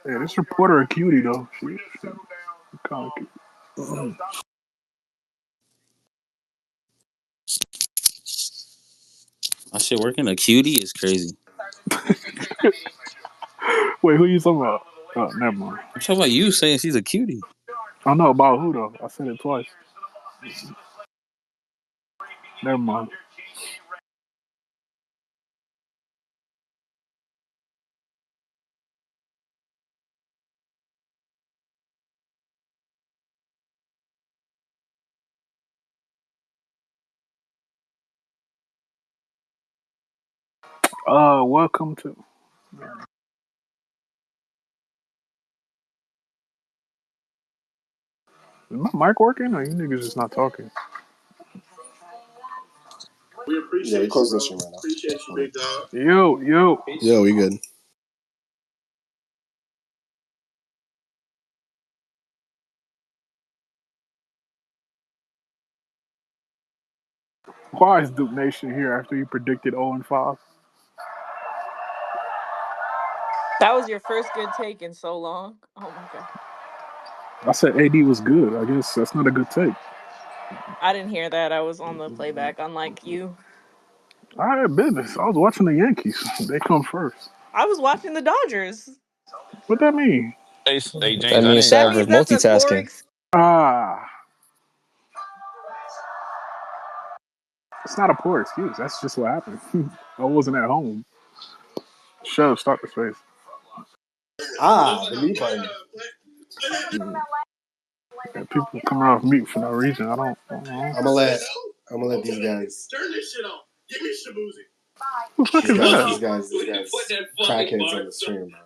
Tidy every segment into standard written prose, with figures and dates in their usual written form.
Yeah, this reporter a cutie though. She kind of cute. My shit working. A cutie is crazy. Wait, who you talking about? Oh, never mind. I'm talking about you saying she's a cutie. I know about who though. I said it twice. Never mind. Welcome to. Is my mic working or you niggas just not talking? We appreciate we close this right now. Appreciate you, big dog. Yo. Yo, we good. Why is Duke Nation here after you predicted 0-5? That was your first good take in so long. Oh my god. I said AD was good. I guess that's not a good take. I didn't hear that. I was on the playback, unlike you. I had business. I was watching the Yankees. They come first. I was watching the Dodgers. What that mean? Hey, That James, I means didn't. That Sav was means that's a poor multitasking. Ah, it's not a poor excuse. That's just what happened. I wasn't at home. Shut up. Start the space. The mute button. Yeah, people coming off mute for no reason. I don't know. I'm gonna let these guys. Turn this shit on. Give me Shabuzi. Who the fuck is These that? guys, crackheads on the stream, bro.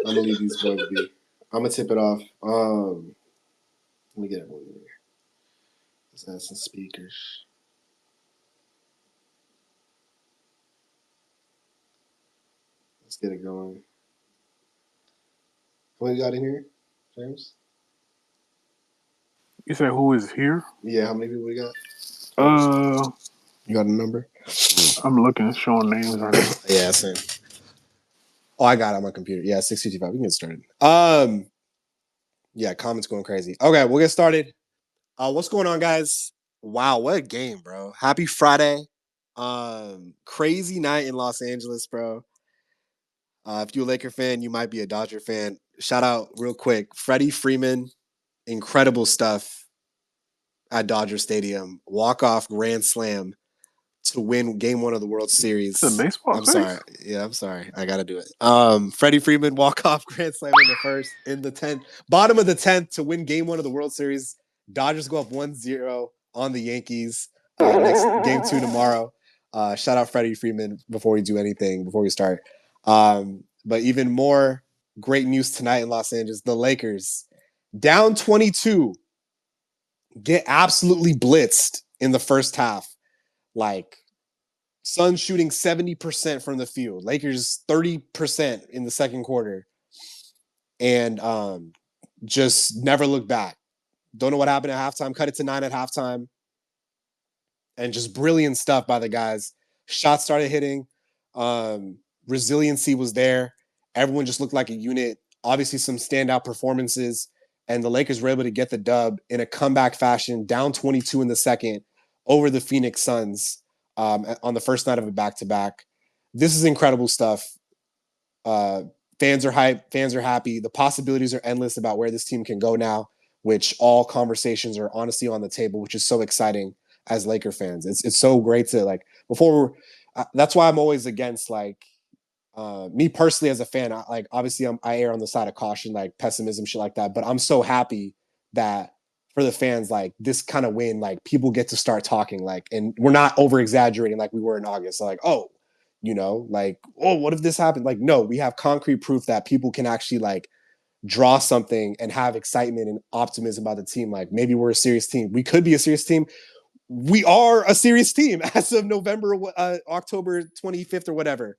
I'm gonna leave these boys be. I'm gonna tip it off. Let me get it one here. Let's add some speakers. Let's get it going. How many got in here, James? You said who is here? Yeah, how many people we got? Uh, You got a number? I'm looking, showing names right now. Yeah, same. Oh, I got it on my computer. Yeah, 655. We can get started. Yeah, comments going crazy. Okay, we'll get started. What's going on, guys? Wow, what a game, bro. Happy Friday. Crazy night in Los Angeles, bro. If you're a Laker fan, you might be a Dodger fan. Shout out real quick. Freddie Freeman, incredible stuff at Dodger Stadium. Walk-off grand slam to win game one of the World Series. It's a baseball I'm face? sorry. Yeah, I'm sorry. I gotta do it. Freddie Freeman walk-off grand slam in the first, in the 10th, bottom of the 10th to win game one of the World Series. Dodgers go up 1-0 on the Yankees. Next game two tomorrow. Shout out Freddie Freeman before we do anything, before we start. But even more great news tonight in Los Angeles. The Lakers, down 22, get absolutely blitzed in the first half. Like, Suns shooting 70% from the field. Lakers 30% in the second quarter. And just never look back. Don't know what happened at halftime. Cut it to 9 at halftime. And just brilliant stuff by the guys. Shots started hitting. Resiliency was there. Everyone just looked like a unit. Obviously, some standout performances. And the Lakers were able to get the dub in a comeback fashion, down 22 in the second over the Phoenix Suns on the first night of a back-to-back. This is incredible stuff. Fans are hyped. Fans are happy. The possibilities are endless about where this team can go now, which all conversations are honestly on the table, which is so exciting as Laker fans. It's so great to like before. That's why I'm always against like me personally as a fan. Obviously I err on the side of caution, like pessimism, shit like that. But I'm so happy that for the fans, like this kind of win, like people get to start talking, like, and we're not over exaggerating like we were in August. So like, oh, like, oh, what if this happened? Like, no, we have concrete proof that people can actually like draw something and have excitement and optimism about the team. Like maybe we're a serious team. We could be a serious team. We are a serious team as of October 25th or whatever,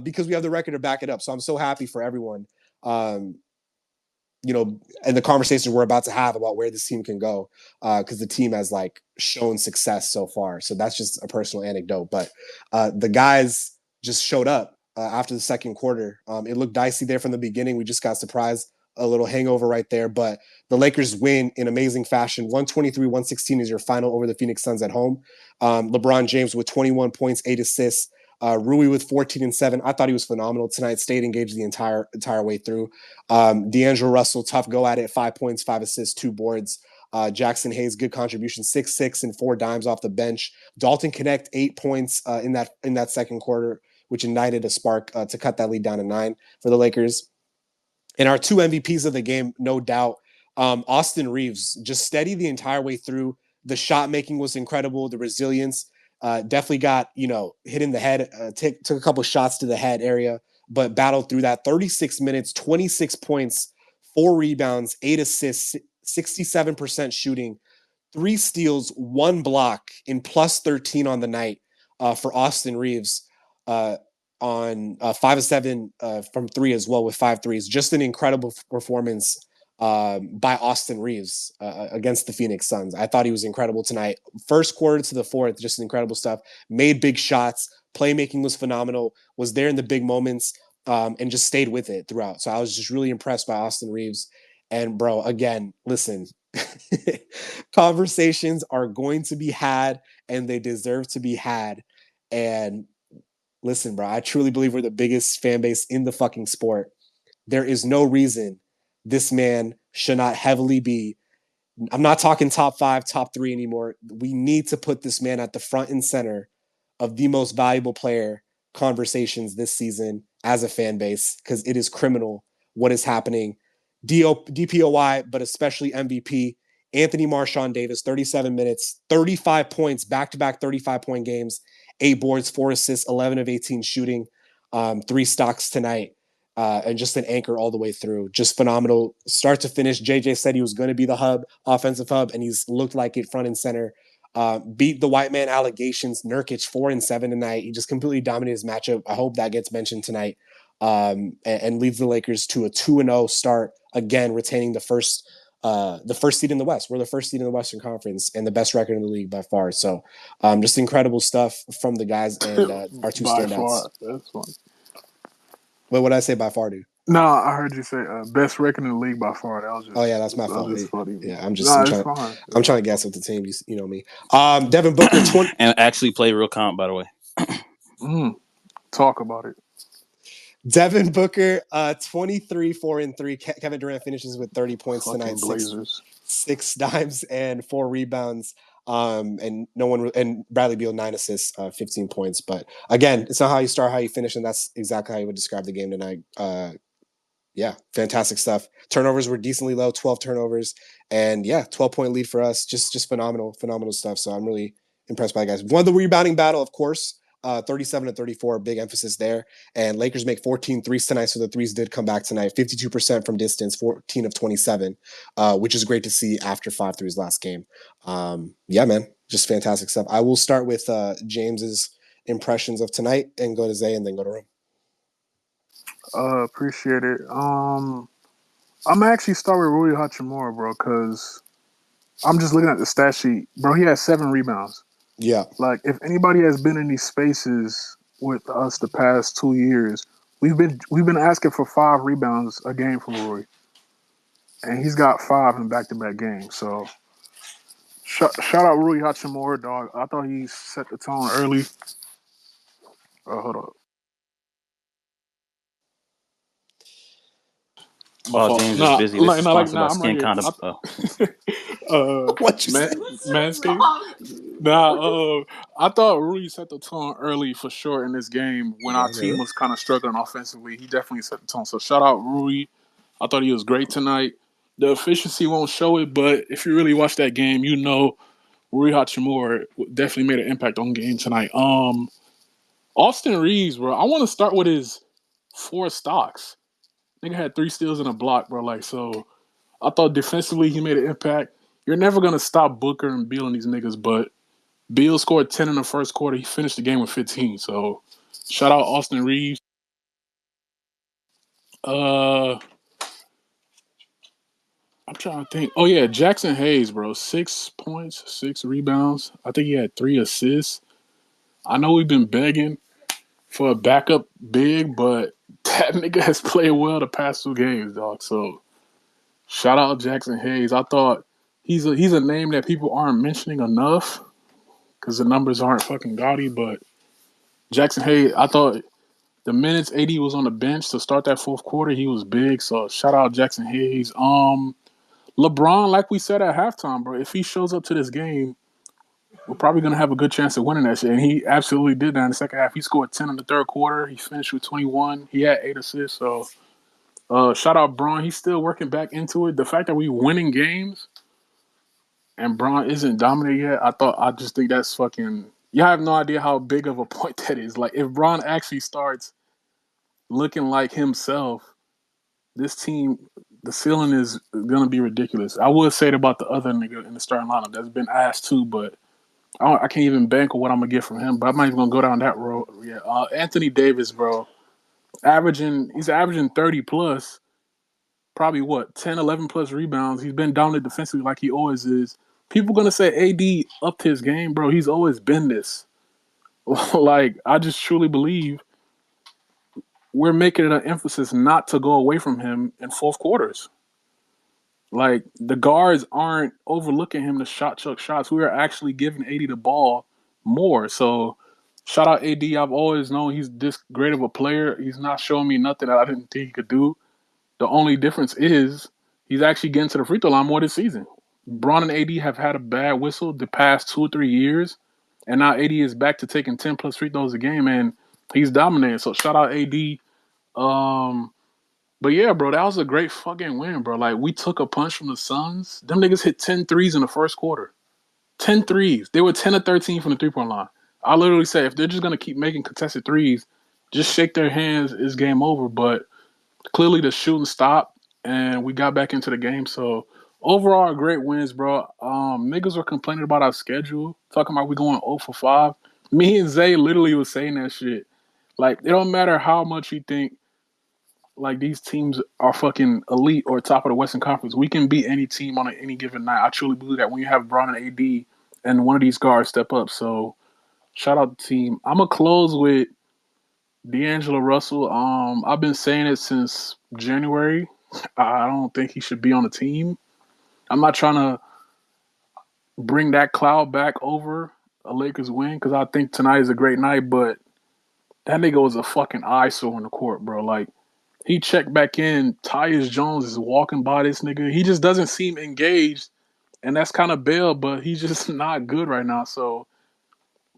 because we have the record to back it up. So I'm so happy for everyone, and the conversations we're about to have about where this team can go, because the team has like shown success so far. So that's just a personal anecdote. But the guys just showed up. after the second quarter. It looked dicey there from the beginning. We just got surprised, a little hangover right there. But the Lakers win in amazing fashion. 123-116 is your final over the Phoenix Suns at home. LeBron James with 21 points, 8 assists. Rui with 14 and 7. I thought he was phenomenal tonight. Stayed engaged the entire way through. D'Angelo Russell, tough go at it. 5 points, 5 assists, 2 boards. Jackson Hayes, good contribution, 6 and 4 dimes off the bench. Dalton Connect, 8 points in that second quarter, which ignited a spark to cut that lead down to 9 for the Lakers. And our 2 MVPs of the game, no doubt, Austin Reeves, just steady the entire way through. The shot making was incredible. The resilience definitely got, hit in the head, took a couple shots to the head area, but battled through that. 36 minutes, 26 points, 4 rebounds, 8 assists, 67% shooting, 3 steals, 1 block, in plus 13 on the night for Austin Reeves. On 5 of 7 from 3 as well with 5 threes. Just an incredible performance by Austin Reeves against the Phoenix Suns. I thought he was incredible tonight. First quarter to the fourth, just incredible stuff. Made big shots. Playmaking was phenomenal. Was there in the big moments and just stayed with it throughout. So I was just really impressed by Austin Reeves. And bro, again, listen, conversations are going to be had and they deserve to be had. And listen, bro, I truly believe we're the biggest fan base in the fucking sport. There is no reason this man should not heavily be. I'm not talking top 5, top 3 anymore. We need to put this man at the front and center of the most valuable player conversations this season as a fan base, because it is criminal what is happening. DPOY, but especially MVP. Anthony Marshawn Davis, 37 minutes, 35 points, back-to-back 35-point games, 8 boards, 4 assists, 11 of 18 shooting, 3 stocks tonight, and just an anchor all the way through. Just phenomenal. Start to finish, JJ said he was going to be the offensive hub, and he's looked like it front and center. Beat the white man allegations. Nurkic 4 and 7 tonight. He just completely dominated his matchup. I hope that gets mentioned tonight, and leads the Lakers to a 2-0 start, again retaining the first seed in the West. We're the first seed in the Western Conference and the best record in the league by far. So just incredible stuff from the guys and our 2 by standouts. far. That's funny. What would I say by far, dude? No, I heard you say best record in the league by far. That was just. Oh yeah, that's my fault. Just funny. Yeah, I'm trying to guess with the team. You know me. Devin Booker, 20 and actually play real comp, by the way. Talk about it. Devin Booker, 23, 4 and 3. Kevin Durant finishes with 30 points Fucking tonight. Blazers. 6 dimes and 4 rebounds. And Bradley Beal 9 assists, 15 points. But again, it's not how you start, how you finish, and that's exactly how you would describe the game tonight. Yeah, fantastic stuff. Turnovers were decently low, 12 turnovers, and 12-point lead for us. Just phenomenal stuff. So I'm really impressed by the guys. Won the rebounding battle, of course. 37-34, big emphasis there. And Lakers make 14 threes tonight, so the threes did come back tonight. 52% from distance, 14 of 27, which is great to see after 5 threes last game. Yeah, man, just fantastic stuff. I will start with James's impressions of tonight and go to Zay and then go to Rome. Appreciate it. I'm actually start with Rui Hachimura, bro, because I'm just looking at the stat sheet. Bro, he has 7 rebounds. Yeah. Like, if anybody has been in these spaces with us the past 2 years, we've been asking for 5 rebounds a game from Rui. And he's got 5 in back-to-back games. So, shout out Rui Hachimura, dog. I thought he set the tone early. Hold up. While James is busy, this is sponsored by Skin Condom. What you say? Manscaped? I thought Rui set the tone early for sure in this game when our team was kind of struggling offensively. He definitely set the tone. So shout out Rui. I thought he was great tonight. The efficiency won't show it, but if you really watch that game, you know Rui Hachimura definitely made an impact on the game tonight. Austin Reeves, bro. I want to start with his 4 stocks. Nigga had 3 steals and a block, bro. Like, so I thought defensively he made an impact. You're never going to stop Booker and Beal and these niggas, but Beal scored 10 in the first quarter. He finished the game with 15. So shout out Austin Reeves. I'm trying to think. Oh, yeah, Jackson Hayes, bro. 6 points, 6 rebounds. I think he had 3 assists. I know we've been begging for a backup big, but that nigga has played well the past 2 games, dog. So shout out Jackson Hayes. I thought he's a name that people aren't mentioning enough because the numbers aren't fucking gaudy. But Jackson Hayes, I thought the minutes AD was on the bench to start that fourth quarter, he was big. So shout out Jackson Hayes. LeBron, like we said at halftime, bro, if he shows up to this game, we're probably gonna have a good chance of winning that shit. And he absolutely did that in the second half. He scored 10 in the third quarter. He finished with 21. He had 8 assists. So shout out Braun. He's still working back into it. The fact that we winning games and Braun isn't dominant yet, I just think that's fucking. You have no idea how big of a point that is. Like if Braun actually starts looking like himself, this team, the ceiling is gonna be ridiculous. I would say it about the other nigga in the starting lineup that's been asked too, but I can't even bank on what I'm gonna get from him. But I'm not even gonna go down that road. Yeah, Anthony Davis, bro, he's averaging 30 plus, probably what 10, 11 plus rebounds. He's been dominant defensively like he always is. People gonna say AD upped his game, bro. He's always been this. Like I just truly believe we're making it an emphasis not to go away from him in fourth quarters. Like the guards aren't overlooking him to shot chuck shots. We are actually giving AD the ball more. So shout out AD. I've always known he's this great of a player. He's not showing me nothing that I didn't think he could do. The only difference is he's actually getting to the free throw line more this season. Braun and AD have had a bad whistle the past 2 or 3 years, and now AD is back to taking 10 plus free throws a game, and he's dominating. So shout out AD. But yeah, bro, that was a great fucking win, bro. Like, we took a punch from the Suns. Them niggas hit 10 threes in the first quarter. 10 threes. They were 10 of 13 from the three-point line. I literally said, if they're just going to keep making contested threes, just shake their hands, it's game over. But clearly the shooting stopped, and we got back into the game. So, overall, great wins, bro. Niggas were complaining about our schedule, talking about we going 0 for 5. Me and Zay literally was saying that shit. Like, it don't matter how much you think like these teams are fucking elite or top of the Western Conference. We can beat any team on any given night. I truly believe that when you have Braun and AD and one of these guards step up. So shout out the team. I'm gonna close with D'Angelo Russell. I've been saying it since January. I don't think he should be on the team. I'm not trying to bring that cloud back over a Lakers win because I think tonight is a great night, but that nigga was a fucking eyesore on the court, bro. Like, he checked back in. Tyus Jones is walking by this nigga. He just doesn't seem engaged, and that's kind of bail, but he's just not good right now. So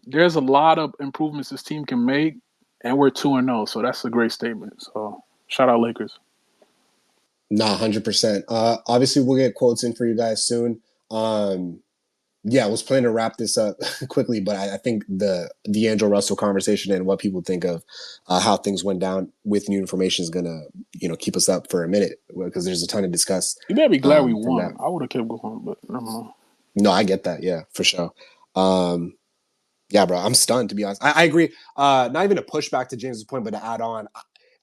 there's a lot of improvements this team can make, and we're 2-0. So that's a great statement. So shout out Lakers. Nah, 100%. Obviously, we'll get quotes in for you guys soon. Yeah, I was planning to wrap this up quickly, but I think the D'Angelo Russell conversation and what people think of how things went down with new information is gonna, keep us up for a minute because there's a ton to discuss. You better be glad we from won. that. I would have kept going, but never mind. No, I get that. Yeah, for sure. Yeah, bro, I'm stunned to be honest. I agree. Not even a pushback to James's point, but to add on,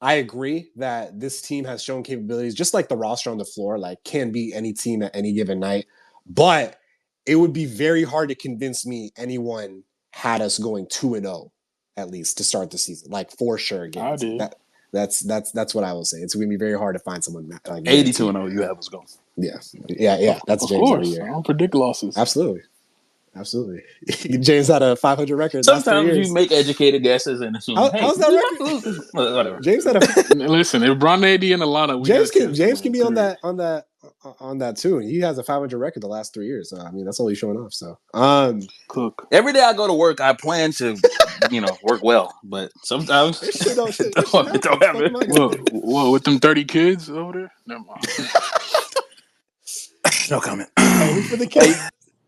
I agree that this team has shown capabilities, just like the roster on the floor, like can beat any team at any given night. But it would be very hard to convince me anyone had us going 2-0 at least to start the season, like for sure. Again, I did. That's what I will say. It's going to be very hard to find someone like 82-0. You have us going. Yeah. That's Of James course, every year. I don't predict losses. Absolutely. James had a 500 record. Sometimes you make educated guesses and assume, how's that we record? might lose this. Whatever. James had a Listen, if Braun AD in the lineup, James can be on that too. He has a 500 record the last 3 years. So I mean, that's all he's showing off. So Cook. Every day I go to work, I plan to, work well, but sometimes it don't happen. What with them 30 kids over there? Never mind. No comment. For the kids.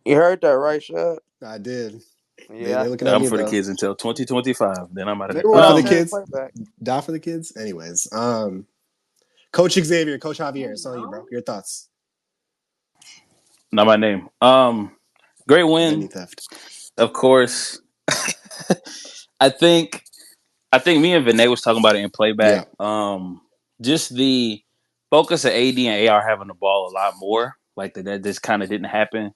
You heard that, right, Shad? I did. Yeah. They looking at I'm me, for the though. kids until 2025. Then I'm out of They there. were for the Play kids. back. Die for the kids. Anyways, Coach Xavier, Coach Javier, it's on you, bro. Your thoughts? Not my name. Great win. Any theft. Of course. I think me and Vinay was talking about it in playback. Yeah. Just the focus of AD and AR having the ball a lot more. Like that just kind of didn't happen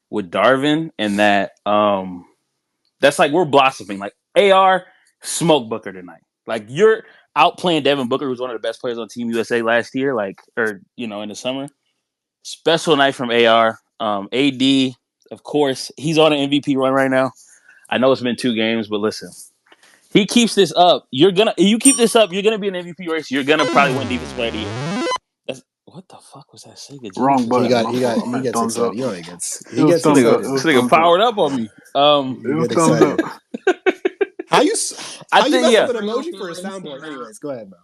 with Darvin, and that that's like we're blossoming. Like AR smoke Booker tonight. Like you're outplaying Devin Booker, who's one of the best players on Team USA last year, in the summer. Special night from AR. AD, of course, he's on an MVP run right now. I know it's been 2 games, but listen, he keeps this up. You keep this up, you're gonna be an MVP race. You're gonna probably win Defensive Player of the Year. What the fuck was that Sega Wrong Genesis? button. He I gets thumbs excited. up. You know he gets It was thumbs up. This nigga powered up on me. It was thumbs up. How you mess up an yeah. emoji for a soundboard? Anyways, go ahead, bro.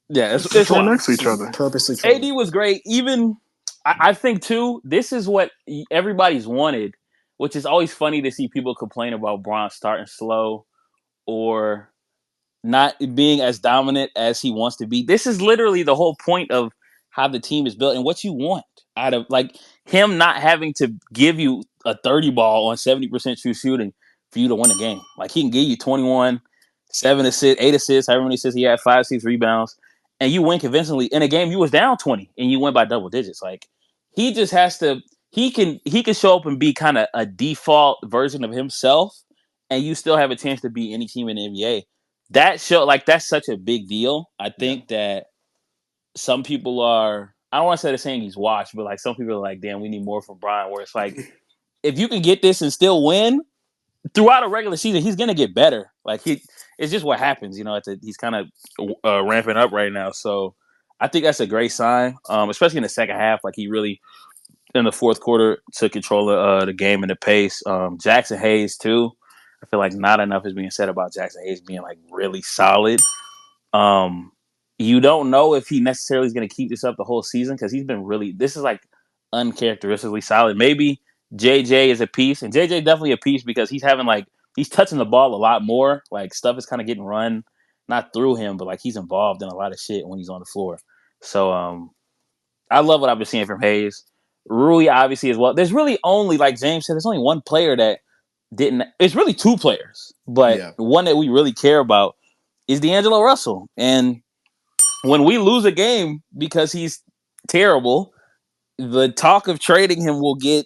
Yeah, it's Right wild. next to each other. Purposely AD trolling. was great. Even I think too, this is what everybody's wanted, which is always funny to see people complain about Bron starting slow or not being as dominant as he wants to be. This is literally the whole point of how the team is built and what you want out of like him not having to give you a 30 ball on 70% true shooting for you to win a game. Like he can give you 21, 7 assists, 8 assists, however many assists he had, 5, 6 rebounds, and you win convincingly in a game you was down 20 and you win by double digits. Like he just has to he can show up and be kind of a default version of himself and you still have a chance to beat any team in the NBA. That's such a big deal. I think that some people are, I don't want to say they're saying he's washed, but like some people are like, damn, we need more from Brian. Where it's like, if you can get this and still win throughout a regular season, he's gonna get better. It's just what happens, he's kind of ramping up right now. So I think that's a great sign, especially in the second half. Like he really in the fourth quarter took control of the game and the pace. Jackson Hayes too. I feel like not enough is being said about Jackson Hayes being like really solid. You don't know if he necessarily is going to keep this up the whole season because he's been this is like uncharacteristically solid. Maybe JJ is a piece, and JJ definitely a piece because he's touching the ball a lot more. Like stuff is kind of getting run, not through him, but like he's involved in a lot of shit when he's on the floor. So I love what I've been seeing from Hayes. Rui obviously as well. There's really only, like James said, there's only one player that didn't. It's really 2 players, but the one that we really care about is D'Angelo Russell. And when we lose a game because he's terrible, the talk of trading him will get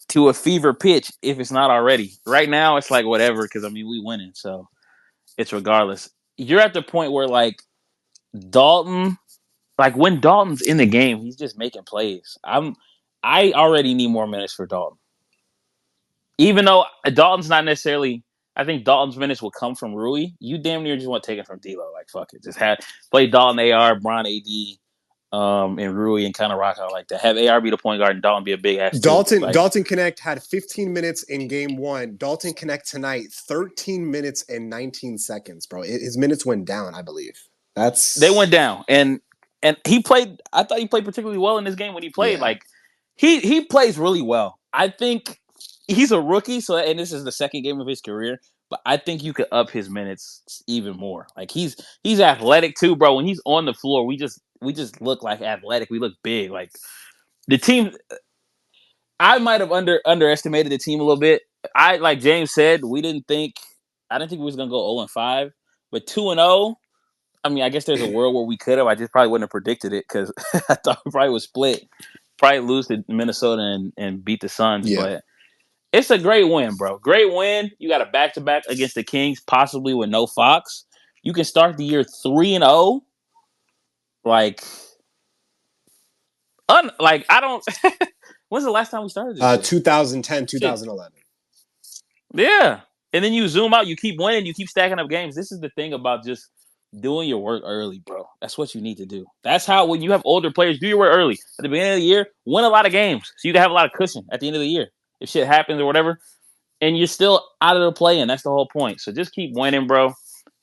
to a fever pitch if it's not already. Right now, it's like whatever because we winning, so it's regardless. You're at the point where like Dalton, like when Dalton's in the game, he's just making plays. I already need more minutes for Dalton. Even though Dalton's not necessarily, I think Dalton's minutes will come from Rui. You damn near just want to take it from D'Lo. Like fuck it, just play Dalton, AR, Bron, AD, and Rui, and kind of rock out like that. Have AR be the point guard and Dalton be a big ass. Dalton Connect had 15 minutes in game 1. Dalton Connect tonight, 13 minutes and 19 seconds, bro. His minutes went down, I believe. They went down, and he played. I thought he played particularly well in this game when he played. Yeah. Like he plays really well. I think he's a rookie, and this is the second game of his career. But I think you could up his minutes even more. Like he's athletic too, bro. When he's on the floor, we just look like athletic. We look big. Like the team, I might have underestimated the team a little bit. Like James said, I didn't think we was gonna go 0-5, but 2-0. I guess there's a world where we could have. I just probably wouldn't have predicted it because I thought we probably would split, probably lose to Minnesota and beat the Suns. Yeah. But it's a great win, bro. Great win. You got a back-to-back against the Kings, possibly with no Fox. You can start the year 3-0. Like I don't. When's the last time we started this? 2010, 2011. Yeah, and then you zoom out. You keep winning. You keep stacking up games. This is the thing about just doing your work early, bro. That's what you need to do. That's how when you have older players, do your work early. At the beginning of the year, win a lot of games so you can have a lot of cushion at the end of the year. If shit happens or whatever, and you're still out of the play-in. That's the whole point. So just keep winning, bro.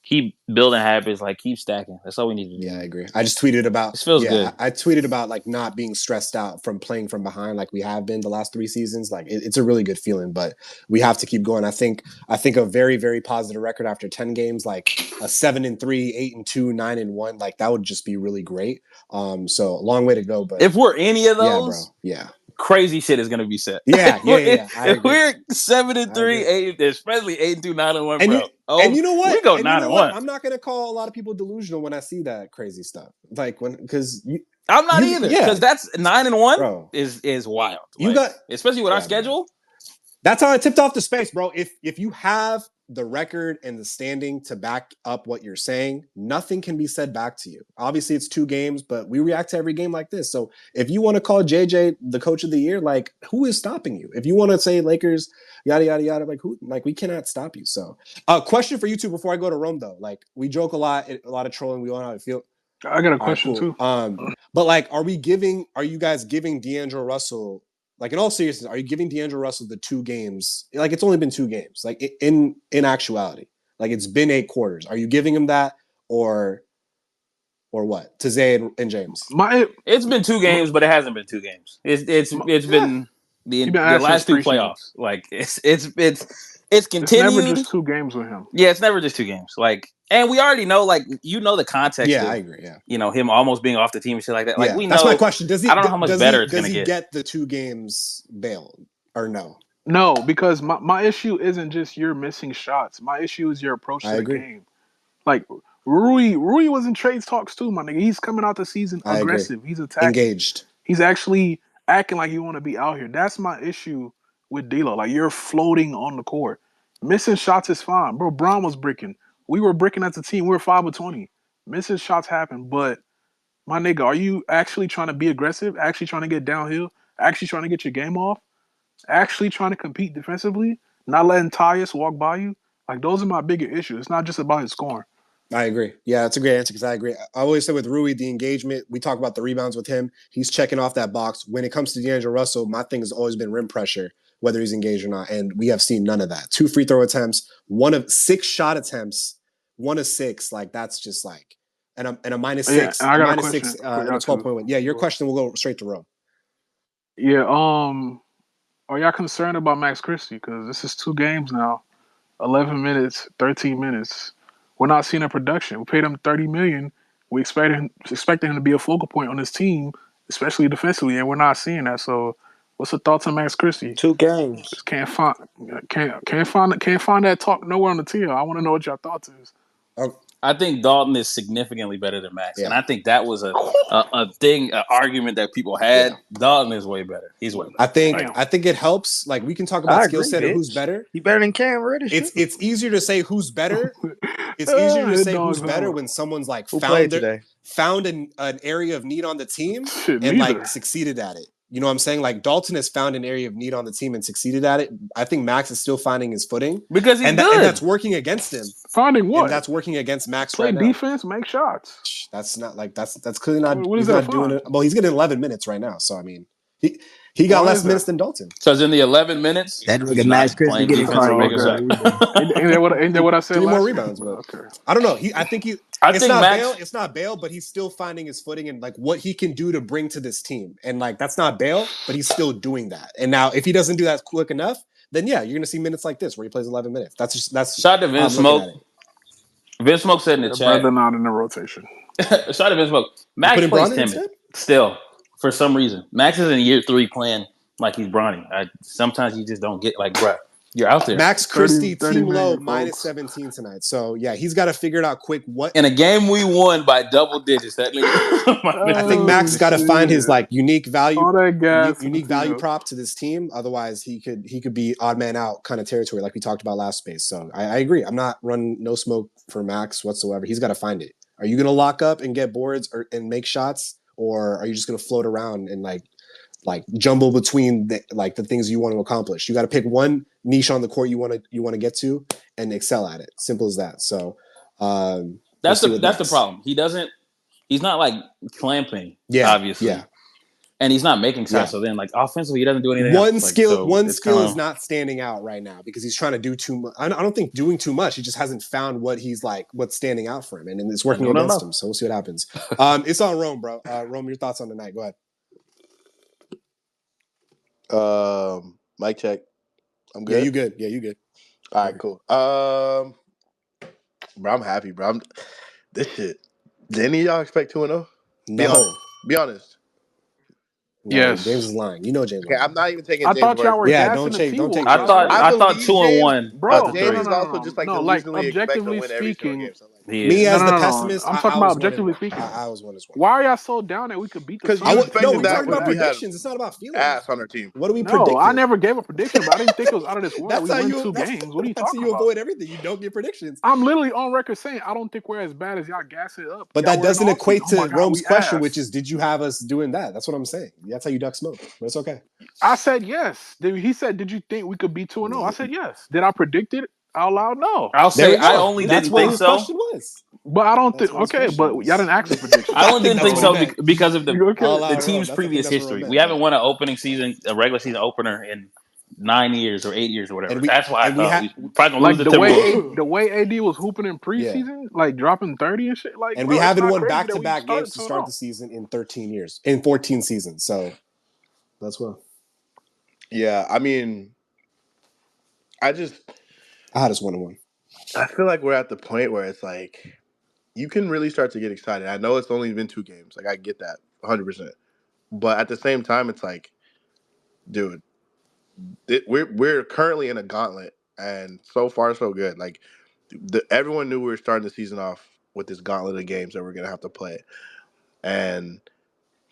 Keep building habits. Like, keep stacking. That's all we need to do. Yeah, I agree. I just tweeted about... This feels good. I tweeted about, like, not being stressed out from playing from behind like we have been the last 3 seasons. Like, it's a really good feeling, but we have to keep going. I think a very, very positive record after 10 games, like a 7-3, 8-2, 9-1, like, that would just be really great. So, a long way to go, but... If we're any of those... Yeah, bro. Yeah. Crazy shit is gonna be set. Yeah. If we're 7-3, 8, especially 8-2, 9-1, bro. And you know what? We go 9-1. I'm not gonna call a lot of people delusional when I see that crazy stuff. Like because I'm not either. Because that's 9-1 bro. is wild. You got especially with our schedule. That's how I tipped off the space, bro. If you have the record and the standing to back up what you're saying, nothing can be said back to you. Obviously, it's 2 games, but we react to every game like this. So if you want to call JJ the coach of the year, like, who is stopping you? If you want to say Lakers, yada yada yada, like who? Like, we cannot stop you. So, question for you two before I go to Rome though. Like, we joke a lot of trolling. We all know how it feel. I got a All right, question cool. too. But like, are you guys giving D'Angelo Russell? Like, in all seriousness, are you giving D'Angelo Russell the 2 games? Like, it's only been 2 games. Like, in actuality, like, it's been 8 quarters. Are you giving him that, or what? To Zay and James. It's been 2 games, but it hasn't been 2 games. It's been the last 2 playoffs. Like, it's continued. It's never just 2 games with him. Yeah, it's never just 2 games. Like, and we already know, like, the context. Yeah, of, I agree. Yeah, him almost being off the team and shit like that. Like, we know. That's my question. Does he? I don't know how much better it's gonna get. Does he get the 2 games bail or no? No, because my issue isn't just you're missing shots. My issue is your approach to the game. Like, Rui was in trades talks too, my nigga. He's coming out the season aggressive. He's attacking. Engaged. He's actually acting like you want to be out here. That's my issue with D'Lo. Like, you're floating on the court. Missing shots is fine. Bro, Brown was bricking. We were bricking as a team. We were 5 of 20. Missing shots happen, but my nigga, are you actually trying to be aggressive? Actually trying to get downhill? Actually trying to get your game off? Actually trying to compete defensively? Not letting Tyus walk by you? Like, those are my bigger issues. It's not just about his scoring. I agree. Yeah, that's a great answer because I agree. I always say with Rui, the engagement, we talk about the rebounds with him. He's checking off that box. When it comes to D'Angelo Russell, my thing has always been rim pressure, whether he's engaged or not. And we have seen none of that. 2 free throw attempts, 1 of 6 shot attempts, 1 of 6. Like, that's just like, and a minus 6, and I got minus a 6, question and a 12-point win. Yeah, your question will go straight to Rome. Yeah, are y'all concerned about Max Christie? Because this is 2 games now, 11 minutes, 13 minutes. We're not seeing a production. We paid him $30 million. We expected him to be a focal point on this team, especially defensively, and we're not seeing that. So, what's the thoughts on Max Christie? 2 games. Just can't find that talk nowhere on the tier. I want to know what y'all thoughts is. I think Dalton is significantly better than Max, and I think that was an argument that people had. Yeah. Dalton is way better. He's way better. I think it helps. Like, we can talk about skill set and who's better. He better than Cam Reddish. It's easier to say who's better. It's easier to say who's better when someone's like found an area of need on the team and like succeeded at it. You know what I'm saying? Like, Dalton has found an area of need on the team and succeeded at it. I think Max is still finding his footing because he's good. And that's working against him. Finding what? And that's working against Max. Play right defense, make shots. That's not like that's clearly not. What he's not doing it. Well, he's getting 11 minutes right now. So I mean, he got less minutes than Dalton. So in the 11 minutes, that nigga Max Christie getting Ain't that what I said? 3 more rebounds, but okay. I don't know. I think it's not bail, but he's still finding his footing and like what he can do to bring to this team. And like, that's not bail, but he's still doing that. And now if he doesn't do that quick enough, then yeah, you're gonna see minutes like this where he plays 11 minutes. That's shout to Vince Smoke. Vince Smoke said in the chat, brother not in the rotation. Shout to Vince Smoke. Max plays timid still for some reason. Max is in year 3 playing like he's Bronny. Sometimes you just don't get like, bruh, you're out there. Max Christie, team low, minus 17 tonight. So, yeah, he's got to figure it out quick. In a game we won by double digits. That I think Max got to find his like unique value prop to this team. Otherwise, he could be odd man out kind of territory like we talked about last space. So, I agree. I'm not running no smoke for Max whatsoever. He's got to find it. Are you going to lock up and get boards and make shots? Or are you just going to float around and like jumble between the things you want to accomplish? You got to pick one niche on the court you want to get to and excel at it. Simple as that. So that's the problem. He's not like clamping. Yeah, obviously. Yeah. And he's not making shots. Yeah. So then, like, offensively, he doesn't do anything. One skill is not standing out right now because he's trying to do too much. I don't think doing too much. He just hasn't found what's standing out for him, and it's working against him. So we'll see what happens. It's on Rome, bro. Rome, your thoughts on the night? Go ahead. Mic check. I'm good. Yeah, you good. Yeah, you good. All right, cool. Bro, I'm happy, bro. This shit. Did any of y'all expect 2-0? No. Be honest. No, James Yes. is lying. You know James. Okay, Lying. I'm not even taking I James' thought y'all word were for it. Yeah, gassing don't the take don't take T-Wolves. I James' thought word. I I thought believe 2-1 Bro, after but no, James no, three. is no, no, also no, just like no. Like delusionally expect to objectively win every single speaking, game. So like, He Me is. as no, the no, no, no. pessimist, I'm talking I about was 1-1. objectively speaking. I was 1-1. Why are y'all so down that we could beat the because Suns? you No, expected we that talking when about we had predictions. It's not about ass feelings. on our team. What are we No, I predicting? never gave a prediction, but I didn't think it was out of this world. That's We how win you. 2 games. What are you That's how talking you about? avoid everything. You don't get predictions. I'm literally on record saying I don't think we're as bad as y'all gas it up. But Y'all that were in the doesn't offseason. equate Oh my to God, Rome's we question, which ass. is, did you have us doing that? That's what I'm saying. That's how you duck smoke. But it's okay. I said yes. He said, "Did you think we could be 2-0?" I said yes. Did I predict it out loud? No. I'll There say we I go. only That's didn't what think his so. question was. But I don't That's think. what his Okay, question but y'all was. didn't ask for predictions. I I only think didn't that's think what he so meant. because of You okay? All the out Rome. team's I think previous that's what Rome history. We meant. Yeah. haven't won an opening season, a regular season opener in 9 years or 8 years or whatever. And So we that's why I and we thought had we probably gonna lose Like the the way Timberwolves. the way AD was hooping in yeah. preseason, like dropping 30 and shit. Like, And we bro, it's haven't not won crazy that we back-to-back games started to 2-0. start the season in 13 years, in 14 seasons. So that's well. Yeah, I mean, I just I had us 1-1. I feel like we're at the point where it's like you can really start to get excited. I know it's only been 2 games. Like I get that 100%. But at the same time, it's like, dude, we're currently in a gauntlet, and so far so good. Like everyone knew we were starting the season off with this gauntlet of games that we're gonna have to play, and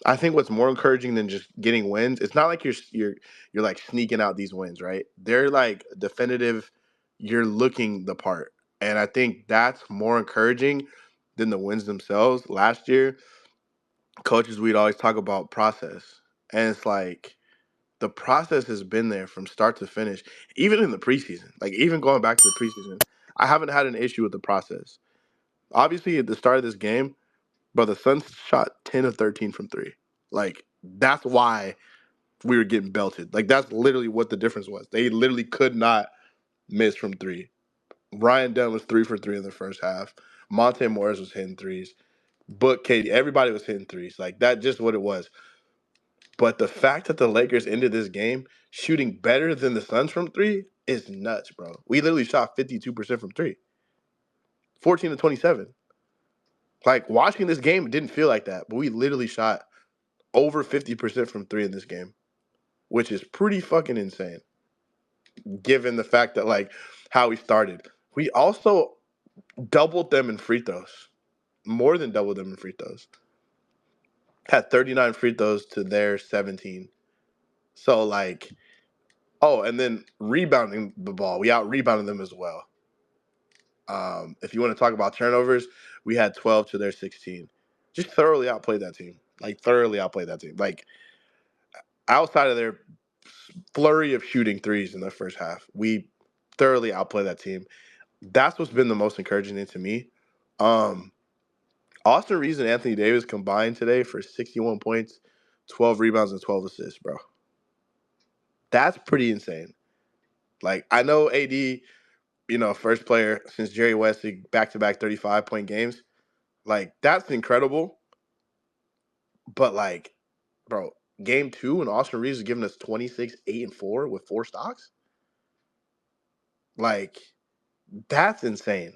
I think what's more encouraging than just getting wins, it's not like you're like sneaking out these wins, right? They're like definitive. You're looking the part, and I think that's more encouraging than the wins themselves. Last year, coaches we'd always talk about process, and it's like the process has been there from start to finish, even in the preseason. Like even going back to the preseason, I haven't had an issue with the process. Obviously, at the start of this game, but the Suns shot 10 of 13 from 3. Like that's why we were getting belted. Like that's literally what the difference was. They literally could not miss from 3. Ryan Dunn was 3 for 3 in the first half. Monte Morris was hitting threes. Book Katie, everybody was hitting threes. Like that's just what it was. But the fact that the Lakers ended this game shooting better than the Suns from 3 is nuts, bro. We literally shot 52% from 3. 14 to 27. Like watching this game, it didn't feel like that, but we literally shot over 50% from 3 in this game, which is pretty fucking insane given the fact that like how we started. We also doubled them in free throws. More than doubled them in free throws. Had 39 free throws to their 17. So like, oh, and then rebounding the ball. We out rebounded them as well. If you want to talk about turnovers, we had 12 to their 16. Just thoroughly outplayed that team. Like thoroughly outplayed that team. Like outside of their flurry of shooting threes in the first half, we thoroughly outplayed that team. That's what's been the most encouraging thing to me. Austin Reeves and Anthony Davis combined today for 61 points, 12 rebounds, and 12 assists, bro. That's pretty insane. Like, I know AD, first player since Jerry West, back-to-back 35-point games. Like, that's incredible. But, like, bro, game 2 and Austin Reeves is giving us 26, 8, and 4 with 4 stocks. Like, that's insane.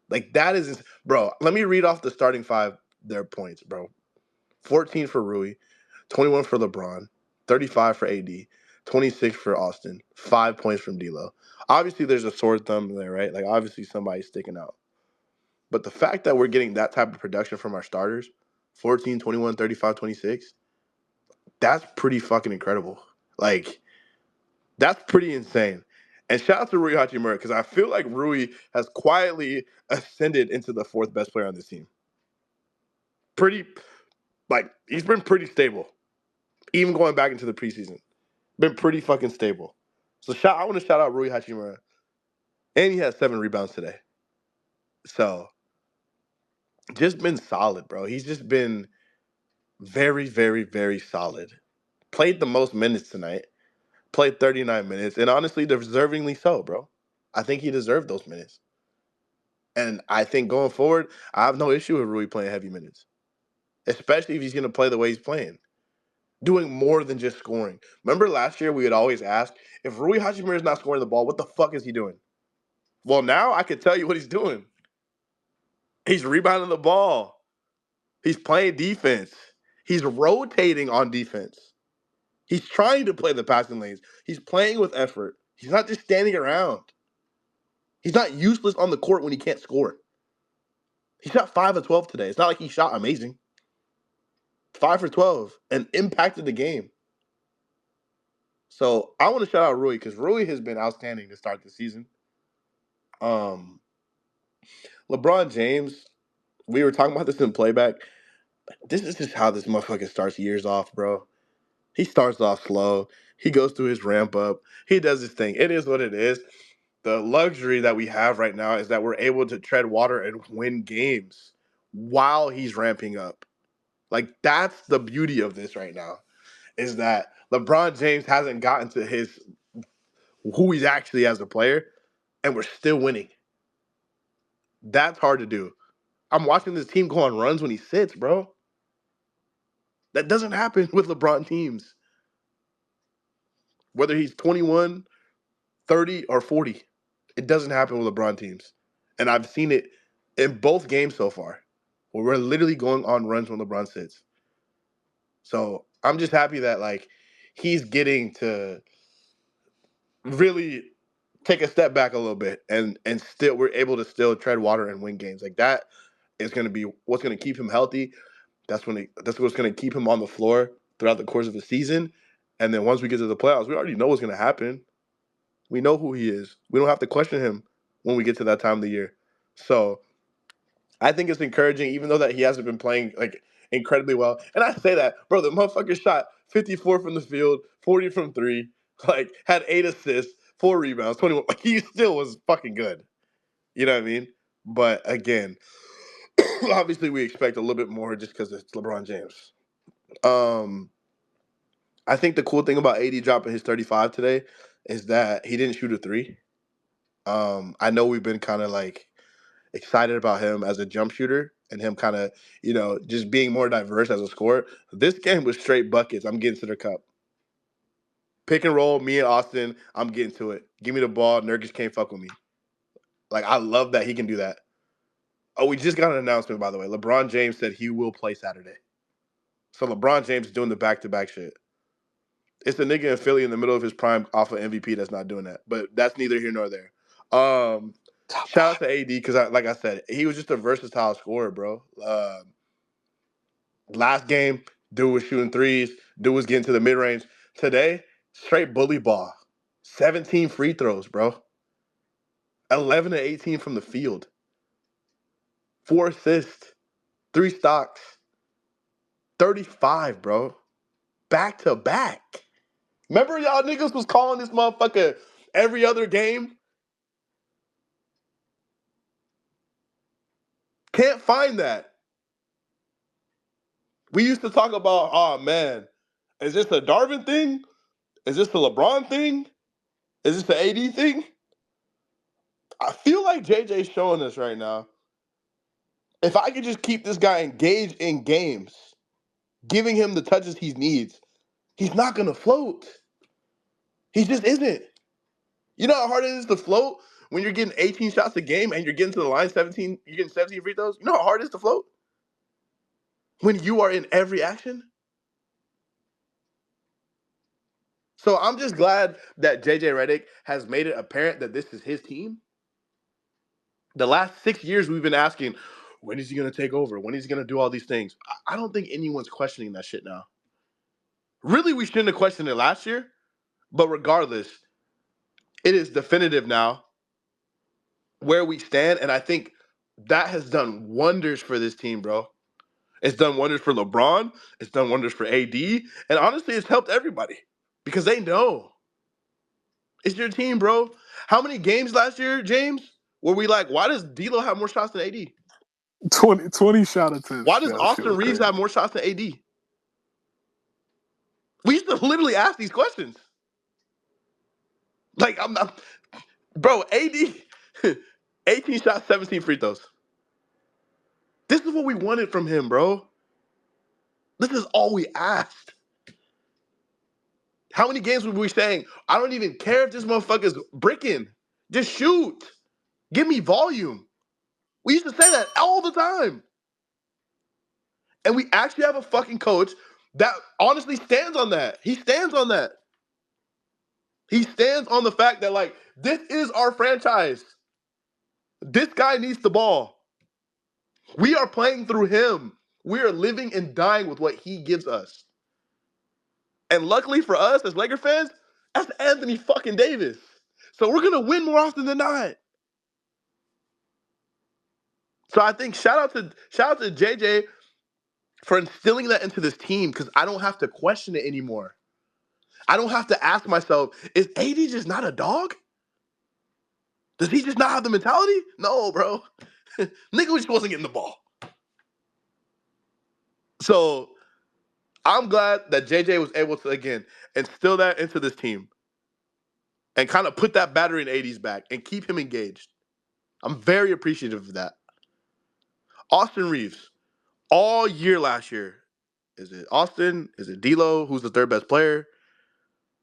Like, that is – bro, let me read off the starting 5, their points, bro. 14 for Rui, 21 for LeBron, 35 for AD, 26 for Austin, 5 points from D'Lo. Obviously, there's a sore thumb there, right? Like, obviously, somebody's sticking out. But the fact that we're getting that type of production from our starters, 14, 21, 35, 26, that's pretty fucking incredible. Like, that's pretty insane. And shout out to Rui Hachimura, because I feel like Rui has quietly ascended into the 4th best player on this team. He's been pretty stable. Even going back into the preseason. Been pretty fucking stable. So I want to shout out Rui Hachimura. And he has 7 rebounds today. So just been solid, bro. He's just been very, very, very solid. Played the most minutes tonight. Played 39 minutes. And honestly, deservingly so, bro. I think he deserved those minutes. And I think going forward, I have no issue with Rui playing heavy minutes. Especially if he's going to play the way he's playing. Doing more than just scoring. Remember last year we would always ask, if Rui Hachimura is not scoring the ball, what the fuck is he doing? Well, now I can tell you what he's doing. He's rebounding the ball. He's playing defense. He's rotating on defense. He's trying to play the passing lanes. He's playing with effort. He's not just standing around. He's not useless on the court when he can't score. He shot 5 of 12 today. It's not like he shot amazing. 5 for 12 and impacted the game. So I want to shout out Rui because Rui has been outstanding to start the season. LeBron James, we were talking about this in playback. This is just how this motherfucker starts years off, bro. He starts off slow. He goes through his ramp up. He does his thing. It is what it is. The luxury that we have right now is that we're able to tread water and win games while he's ramping up. Like, that's the beauty of this right now, is that LeBron James hasn't gotten to who he's actually as a player, and we're still winning. That's hard to do. I'm watching this team go on runs when he sits, bro. That doesn't happen with LeBron teams. Whether he's 21, 30, or 40, it doesn't happen with LeBron teams. And I've seen it in both games so far, where we're literally going on runs when LeBron sits. So I'm just happy that, like, he's getting to really take a step back a little bit and still we're able to still tread water and win games. Like, that is going to be what's going to keep him healthy. That's what's going to keep him on the floor throughout the course of the season. And then once we get to the playoffs, we already know what's going to happen. We know who he is. We don't have to question him when we get to that time of the year. So I think it's encouraging, even though that he hasn't been playing like incredibly well. And I say that, bro, the motherfucker shot 54 from the field, 40 from 3, like had 8 assists, 4 rebounds, 21. Like, he still was fucking good. You know what I mean? But again, obviously we expect a little bit more just because it's LeBron James. I think the cool thing about AD dropping his 35 today is that he didn't shoot a 3. I know we've been kind of like excited about him as a jump shooter and him kind of, just being more diverse as a scorer. This game was straight buckets. I'm getting to the cup. Pick and roll, me and Austin, I'm getting to it. Give me the ball. Nurkic can't fuck with me. Like, I love that he can do that. Oh, we just got an announcement, by the way. LeBron James said he will play Saturday. So LeBron James is doing the back-to-back shit. It's a nigga in Philly in the middle of his prime off of MVP that's not doing that. But that's neither here nor there. Shout out to AD because, like I said, he was just a versatile scorer, bro. Last game, dude was shooting threes. Dude was getting to the mid-range. Today, straight bully ball. 17 free throws, bro. 11 to 18 from the field. 4 assists. 3 stocks. 35, bro. Back to back. Remember y'all niggas was calling this motherfucker every other game? Can't find that. We used to talk about, oh man, is this a Darvin thing? Is this a LeBron thing? Is this an AD thing? I feel like JJ's showing us right now. If I could just keep this guy engaged in games, giving him the touches he needs, he's not going to float. He just isn't. You know how hard it is to float when you're getting 18 shots a game and you're getting to the line 17, you're getting 17 free throws? You know how hard it is to float? When you are in every action? So I'm just glad that JJ Redick has made it apparent that this is his team. The last 6 years we've been asking, when is he going to take over? When is he going to do all these things? I don't think anyone's questioning that shit now. Really, we shouldn't have questioned it last year. But regardless, it is definitive now where we stand. And I think that has done wonders for this team, bro. It's done wonders for LeBron. It's done wonders for AD. And honestly, it's helped everybody because they know. It's your team, bro. How many games last year, James, were we like, why does D'Lo have more shots than AD? 20 shot attempts. Why does Austin Reeves have more shots than AD? We used to literally ask these questions. Like, bro, AD, 18 shots, 17 free throws. This is what we wanted from him, bro. This is all we asked. How many games were we saying, I don't even care if this motherfucker's bricking. Just shoot. Give me volume. We used to say that all the time. And we actually have a fucking coach that honestly stands on that. He stands on that. He stands on the fact that, like, this is our franchise. This guy needs the ball. We are playing through him. We are living and dying with what he gives us. And luckily for us as Laker fans, that's Anthony fucking Davis. So we're going to win more often than not. So I think shout out to JJ for instilling that into this team, because I don't have to question it anymore. I don't have to ask myself, is AD just not a dog? Does he just not have the mentality? No, bro. Nigga just wasn't getting the ball. So I'm glad that JJ was able to, again, instill that into this team and kind of put that battery in AD's back and keep him engaged. I'm very appreciative of that. Austin Reeves, all year last year, is it Austin? Is it D'Lo? Who's the third best player?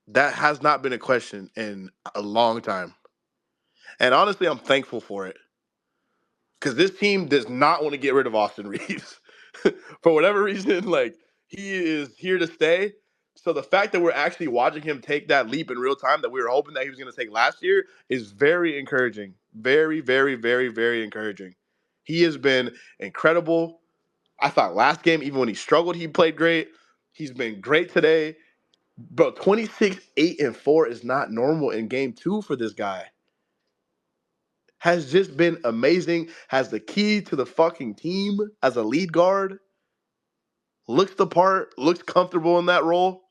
That has not been a question in a long time. And honestly, I'm thankful for it. Because this team does not want to get rid of Austin Reeves. For whatever reason, like, he is here to stay. So the fact that we're actually watching him take that leap in real time that we were hoping that he was going to take last year is very encouraging. Very, very, very, very encouraging. He has been incredible. I thought last game, even when he struggled, he played great. He's been great today. Bro, 26, 8, and 4 is not normal in game 2 for this guy. Has just been amazing. Has the key to the fucking team as a lead guard. Looks the part. Looks comfortable in that role.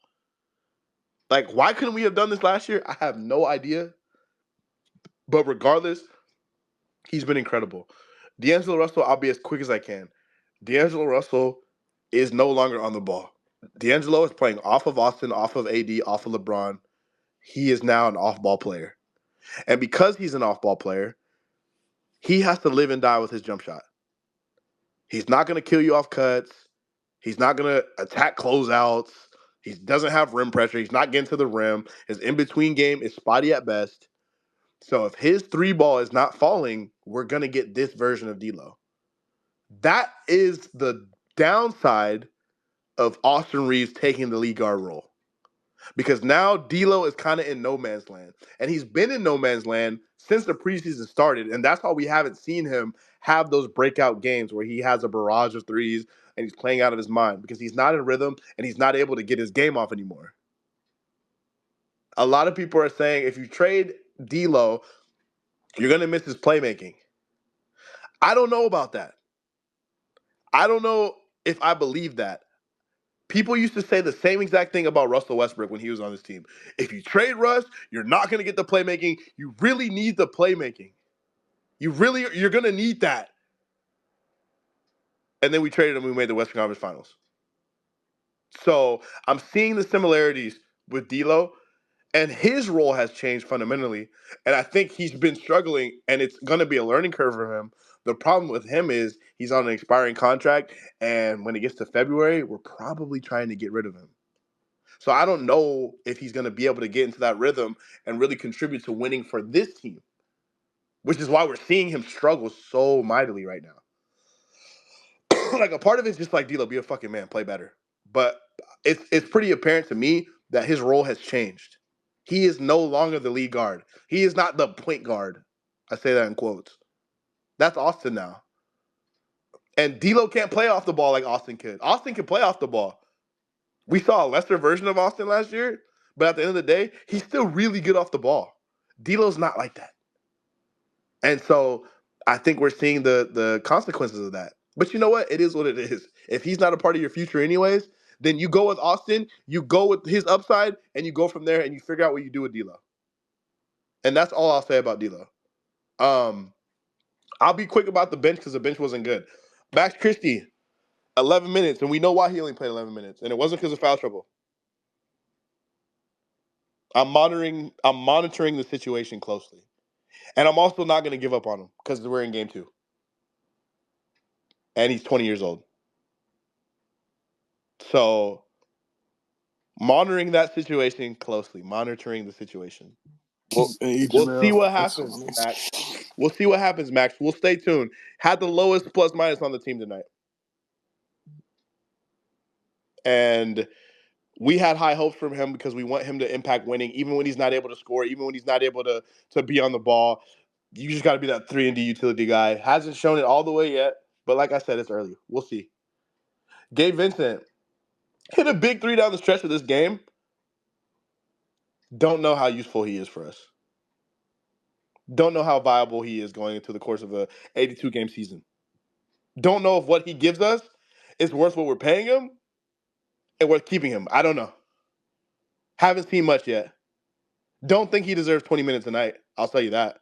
Like, why couldn't we have done this last year? I have no idea. But regardless, he's been incredible. D'Angelo Russell, I'll be as quick as I can. D'Angelo Russell is no longer on the ball. D'Angelo is playing off of Austin, off of AD, off of LeBron. He is now an off-ball player. And because he's an off-ball player, he has to live and die with his jump shot. He's not going to kill you off cuts. He's not going to attack closeouts. He doesn't have rim pressure. He's not getting to the rim. His in-between game is spotty at best. So if his 3-ball is not falling, we're going to get this version of D'Lo. That is the downside of Austin Reeves taking the lead guard role. Because now D'Lo is kind of in no man's land. And he's been in no man's land since the preseason started. And that's why we haven't seen him have those breakout games where he has a barrage of threes and he's playing out of his mind, because he's not in rhythm and he's not able to get his game off anymore. A lot of people are saying if you trade D'Lo, you're going to miss his playmaking. I don't know about that. I don't know if I believe that. People used to say the same exact thing about Russell Westbrook when he was on this team. If you trade Russ, you're not going to get the playmaking. You really need the playmaking. You're going to need that. And then we traded him and we made the Western Conference Finals. So I'm seeing the similarities with D'Lo, and his role has changed fundamentally. And I think he's been struggling, and it's going to be a learning curve for him. The problem with him is he's on an expiring contract, and when it gets to February, we're probably trying to get rid of him. So I don't know if he's going to be able to get into that rhythm and really contribute to winning for this team, which is why we're seeing him struggle so mightily right now. Like, a part of it's just like, D'Lo, be a fucking man, play better. But it's pretty apparent to me that his role has changed. He is no longer the lead guard. He is not the point guard. I say that in quotes. That's Austin now. And D'Lo can't play off the ball like Austin could. Austin can play off the ball. We saw a lesser version of Austin last year, but at the end of the day, he's still really good off the ball. D'Lo's not like that. And so I think we're seeing the consequences of that. But you know what? It is what it is. If he's not a part of your future anyways, then you go with Austin, you go with his upside, and you go from there and you figure out what you do with D'Lo. And that's all I'll say about D'Lo. I'll be quick about the bench because the bench wasn't good. Max Christie, 11 minutes, and we know why he only played 11 minutes, and it wasn't because of foul trouble. I'm monitoring the situation closely. And I'm also not going to give up on him because we're in game 2. And he's 20 years old. So, monitoring that situation closely. Monitoring the situation. We'll see what happens, Max. We'll see what happens, Max. We'll stay tuned. Had the lowest plus minus on the team tonight. And we had high hopes from him because we want him to impact winning, even when he's not able to score, even when he's not able to be on the ball. You just got to be that 3-and-D utility guy. Hasn't shown it all the way yet, but like I said, it's early. We'll see. Gabe Vincent hit a big 3 down the stretch of this game. Don't know how useful he is for us. Don't know how viable he is going into the course of a 82-game season. Don't know if what he gives us is worth what we're paying him and worth keeping him. I don't know. Haven't seen much yet. Don't think he deserves 20 minutes a night. I'll tell you that.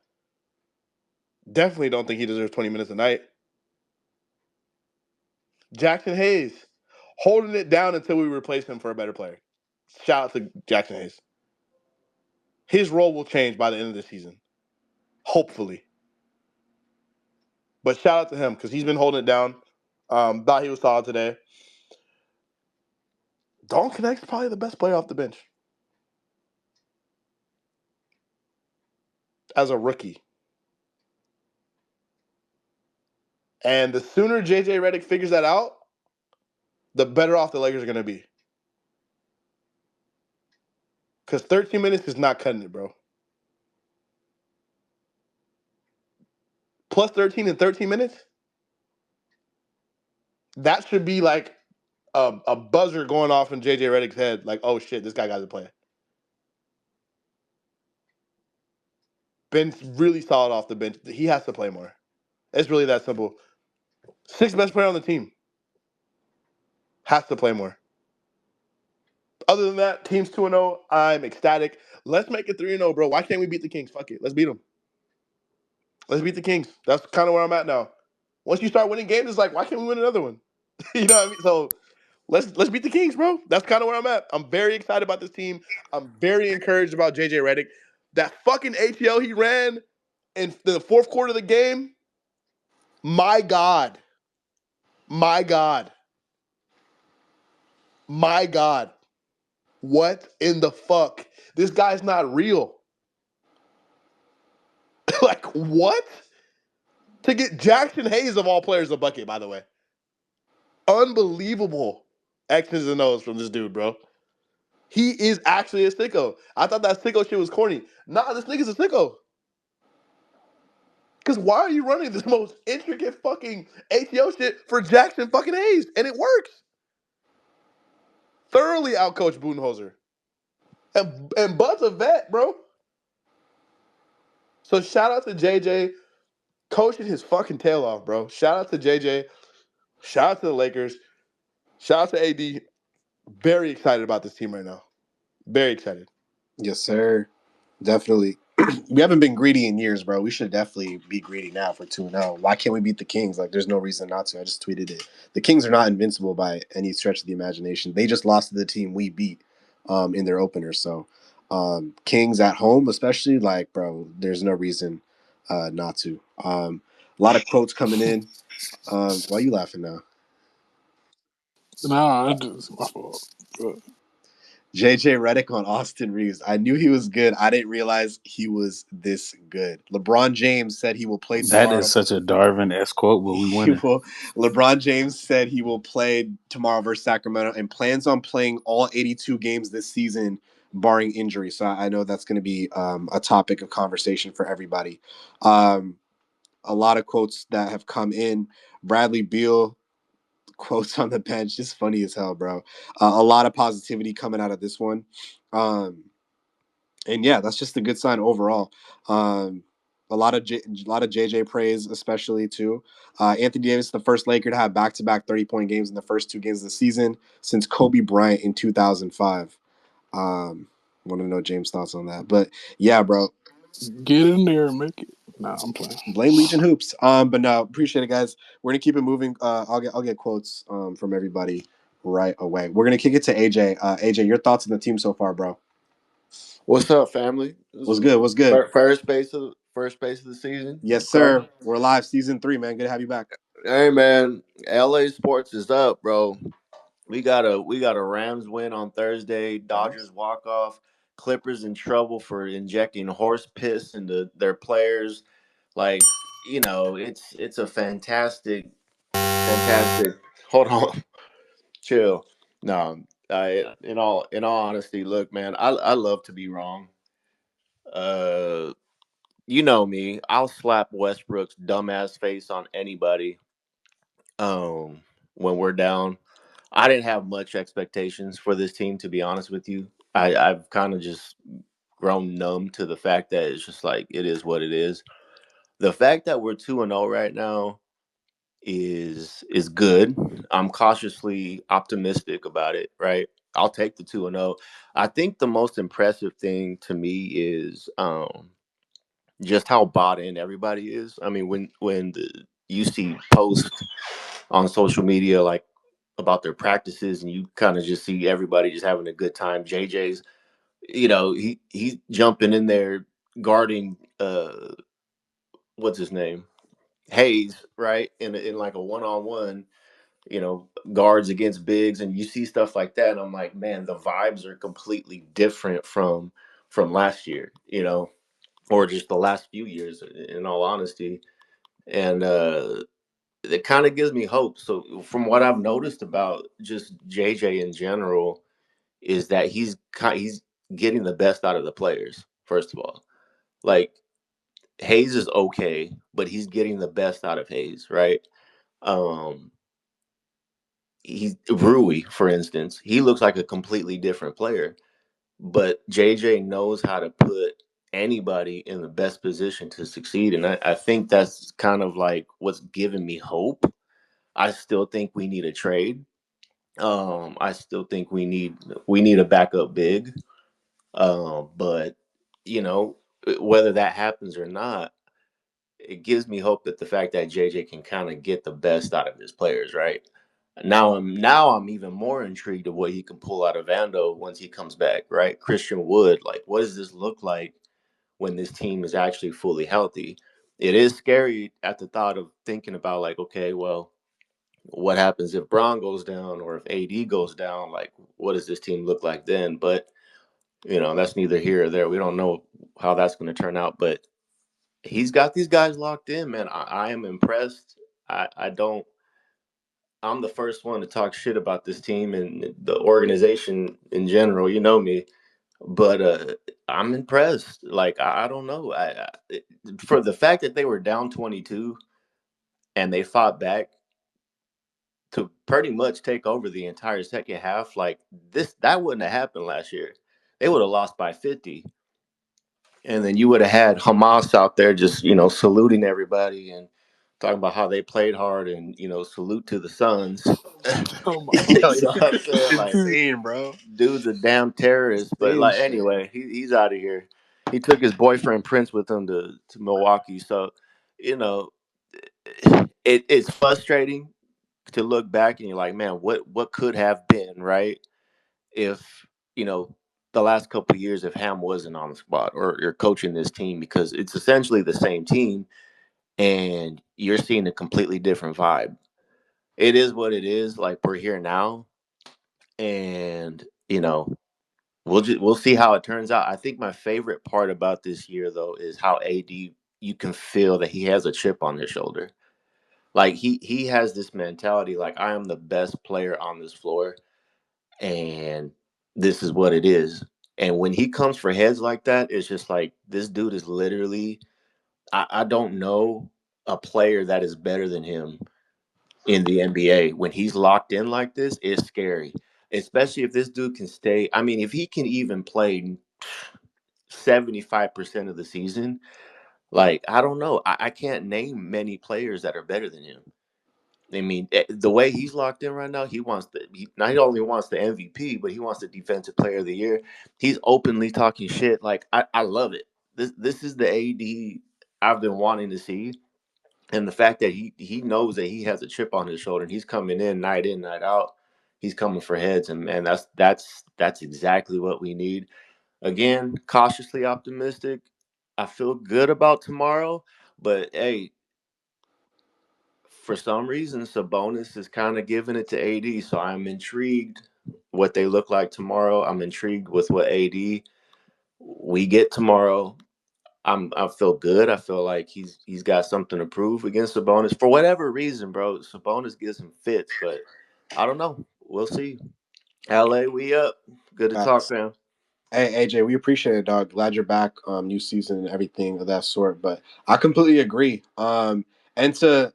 Definitely don't think he deserves 20 minutes a night. Jackson Hayes, holding it down until we replace him for a better player. Shout out to Jackson Hayes. His role will change by the end of the season. Hopefully. But shout out to him because he's been holding it down. Thought he was solid today. Dalton Knecht's probably the best player off the bench. As a rookie. And the sooner JJ Redick figures that out, the better off the Lakers are going to be. Because 13 minutes is not cutting it, bro. Plus 13 in 13 minutes? That should be like a buzzer going off in JJ Redick's head. Like, oh shit, this guy got to play. Been really solid off the bench. He has to play more. It's really that simple. 6th best player on the team. Has to play more. Other than that, team's 2-0. I'm ecstatic. Let's make it 3-0, bro. Why can't we beat the Kings? Fuck it. Let's beat them. Let's beat the Kings. That's kind of where I'm at now. Once you start winning games, it's like, why can't we win another one? You know what I mean? So let's beat the Kings, bro. That's kind of where I'm at. I'm very excited about this team. I'm very encouraged about JJ Redick. That fucking ATL he ran in the 4th quarter of the game, my God. My God. My God. What in the fuck? This guy's not real. Like, what? To get Jackson Hayes, of all players, a bucket, by the way. Unbelievable X's and O's from this dude, bro. He is actually a sicko. I thought that sicko shit was corny. Nah, this nigga's a sicko. Because why are you running this most intricate fucking ATO shit for Jackson fucking Hayes? And it works. Thoroughly outcoached Budenholzer. And Bud's a vet, bro. So shout out to JJ coaching his fucking tail off, bro. Shout out to JJ. Shout out to the Lakers. Shout out to AD. Very excited about this team right now. Very excited. Yes, sir. Definitely. We haven't been greedy in years, bro. We should definitely be greedy now for 2-0. Why can't we beat the Kings? Like, there's no reason not to. I just tweeted it. The Kings are not invincible by any stretch of the imagination. They just lost to the team we beat in their opener. So, Kings at home, especially, like, bro, there's no reason not to. A lot of quotes coming in. Why are you laughing now? Nah, it's my fault. Good. JJ Redick on Austin Reeves. I knew he was good. I didn't realize he was this good. LeBron James said he will play tomorrow. That is such a Darvin-esque quote, but we win. LeBron James said he will play tomorrow versus Sacramento and plans on playing all 82 games this season, barring injury. So I know that's going to be a topic of conversation for everybody. A lot of quotes that have come in. Bradley Beal quotes on the bench, just funny as hell, bro. A lot of positivity coming out of this one, and yeah, that's just a good sign overall. A lot of JJ praise, especially too. Anthony Davis, the first Laker to have back-to-back 30-point games in the first 2 games of the season since Kobe Bryant in 2005. Want to know James' thoughts on that, but yeah, bro. Get in there and make it. Nah, I'm playing. Blame Legion Hoops. But no, appreciate it, guys. We're gonna keep it moving. I'll get quotes from everybody right away. We're gonna kick it to AJ. AJ, your thoughts on the team so far, bro? What's up, family? What's good? What's good? First base of the season. Yes, sir. We're live, season 3, man. Good to have you back. Hey, man. LA sports is up, bro. We got a Rams win on Thursday. Dodgers walk off. Clippers in trouble for injecting horse piss into their players. Like, you know, it's a fantastic. Hold on, chill. No, in all honesty, look, man, I love to be wrong. Uh, you know me, I'll slap Westbrook's dumbass face on anybody. Um, when we're down, I didn't have much expectations for this team, to be honest with you. I've kind of just grown numb to the fact that it's just like it is what it is. The fact that we're 2-0 right now is good. I'm cautiously optimistic about it, right? I'll take the 2-0. I think the most impressive thing to me is just how bought in everybody is. I mean, you see posts on social media like about their practices and you kind of just see everybody just having a good time. JJ's, he's jumping in there guarding what's his name? Hayes, right? In like a one-on-one, guards against bigs, and you see stuff like that, and I'm like, man, the vibes are completely different from last year, or just the last few years, in all honesty. And it kind of gives me hope. So from what I've noticed about just JJ in general, is that he's getting the best out of the players. First of all, like Hayes is okay, but he's getting the best out of Hayes, right? Um, he's Rui, for instance. He looks like a completely different player, but JJ knows how to put anybody in the best position to succeed, and I think that's kind of like what's giving me hope. I still think we need a trade. I still think we need a backup big. But you know, whether that happens or not, it gives me hope that the fact that JJ can kind of get the best out of his players, right? Now I'm even more intrigued of what he can pull out of Vando once he comes back, right? Christian Wood, like what does this look like when this team is actually fully healthy? It is scary at the thought of thinking about like, okay, well, what happens if Braun goes down or if AD goes down? Like, what does this team look like then? But that's neither here or there. We don't know how that's going to turn out, but he's got these guys locked in, man. I am impressed. I don't. I'm the first one to talk shit about this team and the organization in general. You know me, but I'm impressed. Like I don't know. For the fact that they were down 22 and they fought back to pretty much take over the entire second half, like that wouldn't have happened last year. They would have lost by 50. And then you would have had Hamas out there just, saluting everybody and talking about how they played hard and, salute to the Suns. Oh my You Yo, know what I'm saying? it's Like, insane, bro. dude's a damn terrorist. But, Insane like, shit. anyway, he's out of here. He took his boyfriend Prince with him to Milwaukee. So, you know, it's frustrating to look back and you're like, man, what could have been, right? If the last couple of years if Ham wasn't on the spot or you're coaching this team because it's essentially the same team and you're seeing a completely different vibe. It is what it is. Like we're here now, and we'll see how it turns out. I think my favorite part about this year though is how AD, you can feel that he has a chip on his shoulder. Like he has this mentality like I am the best player on this floor and this is what it is. And when he comes for heads like that, it's just like this dude is literally I don't know a player that is better than him in the NBA. When he's locked in like this, it's scary. Especially if this dude can stay. I mean, if he can even play 75% of the season, like I don't know. I can't name many players that are better than him. I mean, the way he's locked in right now, he not only wants the MVP, but he wants the Defensive Player of the Year. He's openly talking shit. Like I love it. This is the AD I've been wanting to see, and the fact that he knows that he has a chip on his shoulder and he's coming in, night out. He's coming for heads, and man, that's exactly what we need. Again, cautiously optimistic. I feel good about tomorrow, but hey, for some reason, Sabonis is kind of giving it to AD. So I'm intrigued what they look like tomorrow. I'm intrigued with what AD we get tomorrow. I feel good. I feel like he's got something to prove against Sabonis for whatever reason, bro. Sabonis gives him fits, but I don't know. We'll see. LA, we up. Good to talk, Facts. fam. Hey AJ, we appreciate it, dog. Glad you're back. New season and everything of that sort. But I completely agree. And to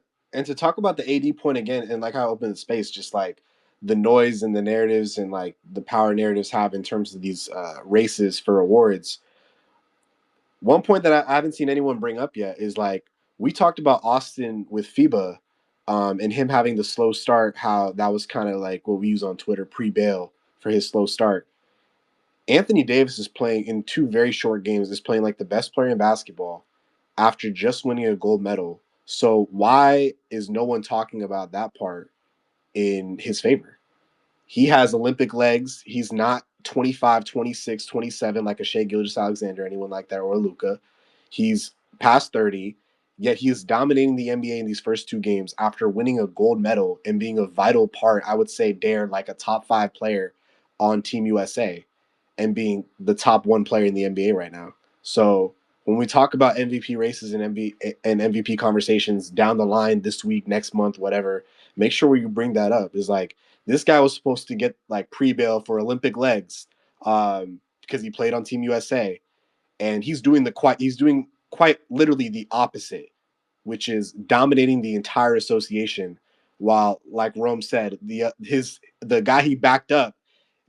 talk about the AD point again, and like how I opened the space, just like the noise and the narratives and like the power narratives have in terms of these races for awards. One point that I haven't seen anyone bring up yet is like we talked about Austin with FIBA, and him having the slow start. How that was kind of like what we use on Twitter pre-bail for his slow start. Anthony Davis is playing in two very short games, is playing like the best player in basketball after just winning a gold medal. So why is no one talking about that part in his favor? He has Olympic legs. He's not 25, 26, 27 like a Shea Gilgeous-Alexander, anyone like that, or Luka. He's past 30, yet he is dominating the NBA in these first two games after winning a gold medal and being a vital part, I would say, dare like a top 5 player on Team USA and being the top 1 player in the NBA right now. So when we talk about MVP races and MVP conversations down the line this week, next month, whatever, make sure you bring that up. Is like this guy was supposed to get like pre-bail for Olympic legs because he played on Team USA, and he's doing quite literally the opposite, which is dominating the entire association. While, like Rome said, the guy he backed up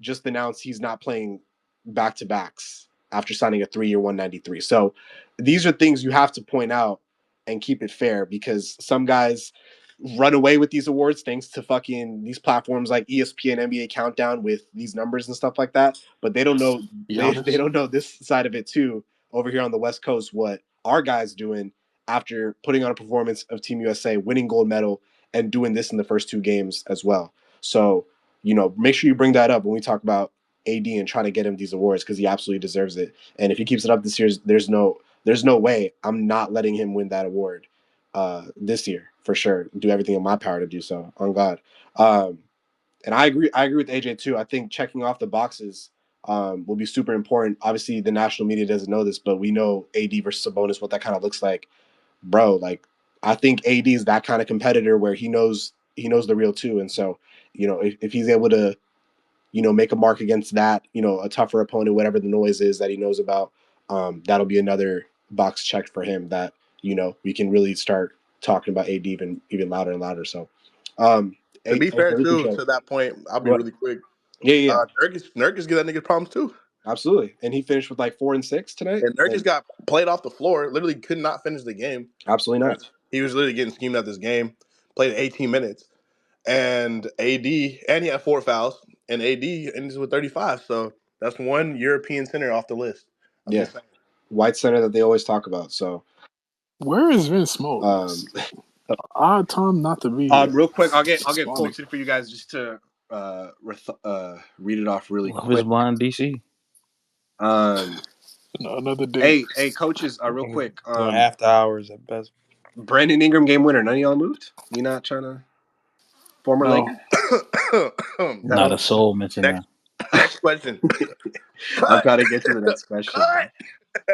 just announced he's not playing back to backs after signing a 3-year 193. So these are things you have to point out and keep it fair because some guys run away with these awards thanks to fucking these platforms like ESPN NBA Countdown with these numbers and stuff like that. But they don't know they Giannis. don't know this side of it too over here on the West Coast what our guys doing after putting on a performance of Team USA, winning gold medal, and doing this in the first two games as well. So, make sure you bring that up when we talk about AD and trying to get him these awards because he absolutely deserves it. And if he keeps it up this year, there's no way I'm not letting him win that award this year for sure. Do everything in my power to do so. On God. And I agree. I agree with AJ too. I think checking off the boxes will be super important. Obviously, the national media doesn't know this, but we know AD versus Sabonis, what that kind of looks like, bro. Like, I think AD is that kind of competitor where he knows the real too. And so, if he's able to, make a mark against that, a tougher opponent, whatever the noise is that he knows about, that'll be another box checked for him that, we can really start talking about AD even louder and louder. So, um, To be fair, too, appreciate it. to that point, I'll be What? really quick. Yeah. Nurkic get that nigga problems too. Absolutely. And he finished with like 4 and 6 tonight. And Nurkic got played off the floor. Literally could not finish the game. Absolutely not. He was literally getting schemed at this game. Played 18 minutes. And he had 4 fouls. And AD ends with 35. So that's one European center off the list. I'm just saying. White center that they always talk about. So Where is Vince Smoke? Odd time not to be here. Real quick, I'll get Funny. quotes in for you guys just to read it off really Love quick. is blind, DC. Another day. Hey, coaches, real quick. Doing after hours at best. Brandon Ingram game winner. None of y'all moved? You not trying to former No. Laker? Not a soul mentioned that. Next question. I'm trying to get to the next question.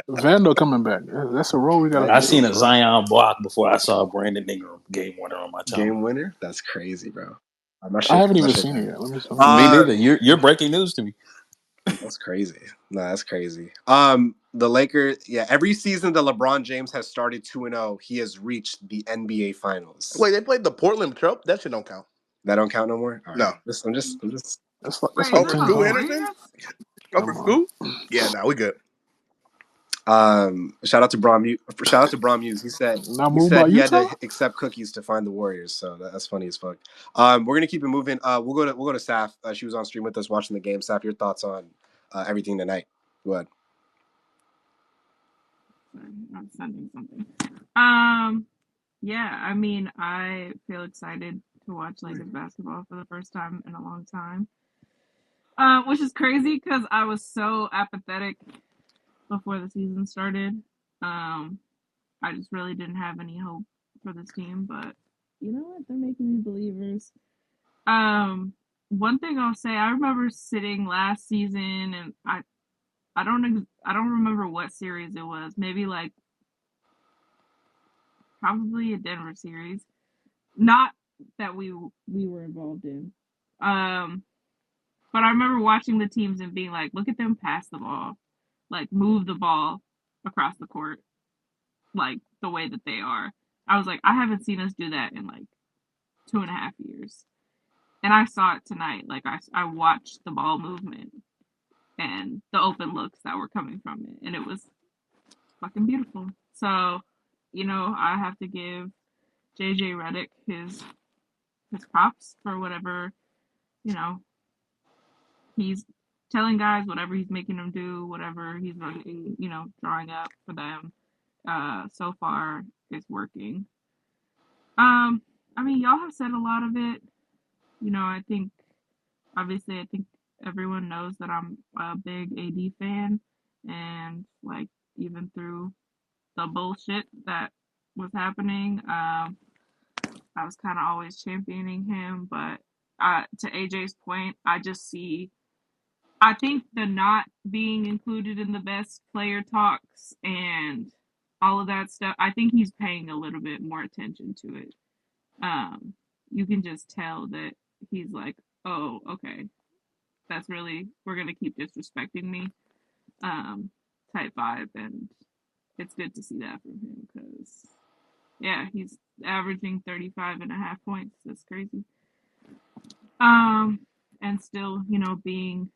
Vando coming back. That's a role we got. I seen a Zion block before I saw Brandon Ingram game winner on my time. Game winner? That's crazy, bro. I haven't even seen it yet. Let me see. Me neither. You're breaking news to me. That's crazy. No, that's crazy. The Lakers, every season that LeBron James has started 2-0, he has reached the NBA Finals. Wait, they played the Portland Trail? That shit don't count. That don't count no more? All right. No. I'm just. That's over like Scoot Henderson? Over Scoot? Yeah, no, we good. Shout out to Brom Muse. He said he had to accept cookies to find the Warriors. So that's funny as fuck. We're gonna keep it moving. We'll go to Saf. She was on stream with us watching the game. Saf, your thoughts on everything tonight? Go ahead. I'm sending something. Yeah, I mean, I feel excited to watch Lakers basketball for the first time in a long time. Which is crazy because I was so apathetic before the season started. I just really didn't have any hope for this team, but you know what? They're making me believers. One thing I'll say, I remember sitting last season, and I don't remember what series it was. Maybe like probably a Denver series, not that we were involved in. But I remember watching the teams and being like, look at them pass the ball, like move the ball across the court, like the way that they are. I was like, I haven't seen us do that in like 2.5 years. And I saw it tonight. Like I watched the ball movement and the open looks that were coming from it. And it was fucking beautiful. So, I have to give JJ Redick his props for whatever, he's telling guys, whatever he's making them do, whatever he's running, drawing up for them. So far it's working. I mean, y'all have said a lot of it. I think everyone knows that I'm a big AD fan, and like even through the bullshit that was happening, I was kind of always championing him. But to AJ's point, I think the not being included in the best player talks and all of that stuff, I think he's paying a little bit more attention to it. You can just tell that he's like, oh, okay, we're going to keep disrespecting me, type vibe. And it's good to see that from him because, yeah, he's averaging 35.5 points. That's crazy. And still, being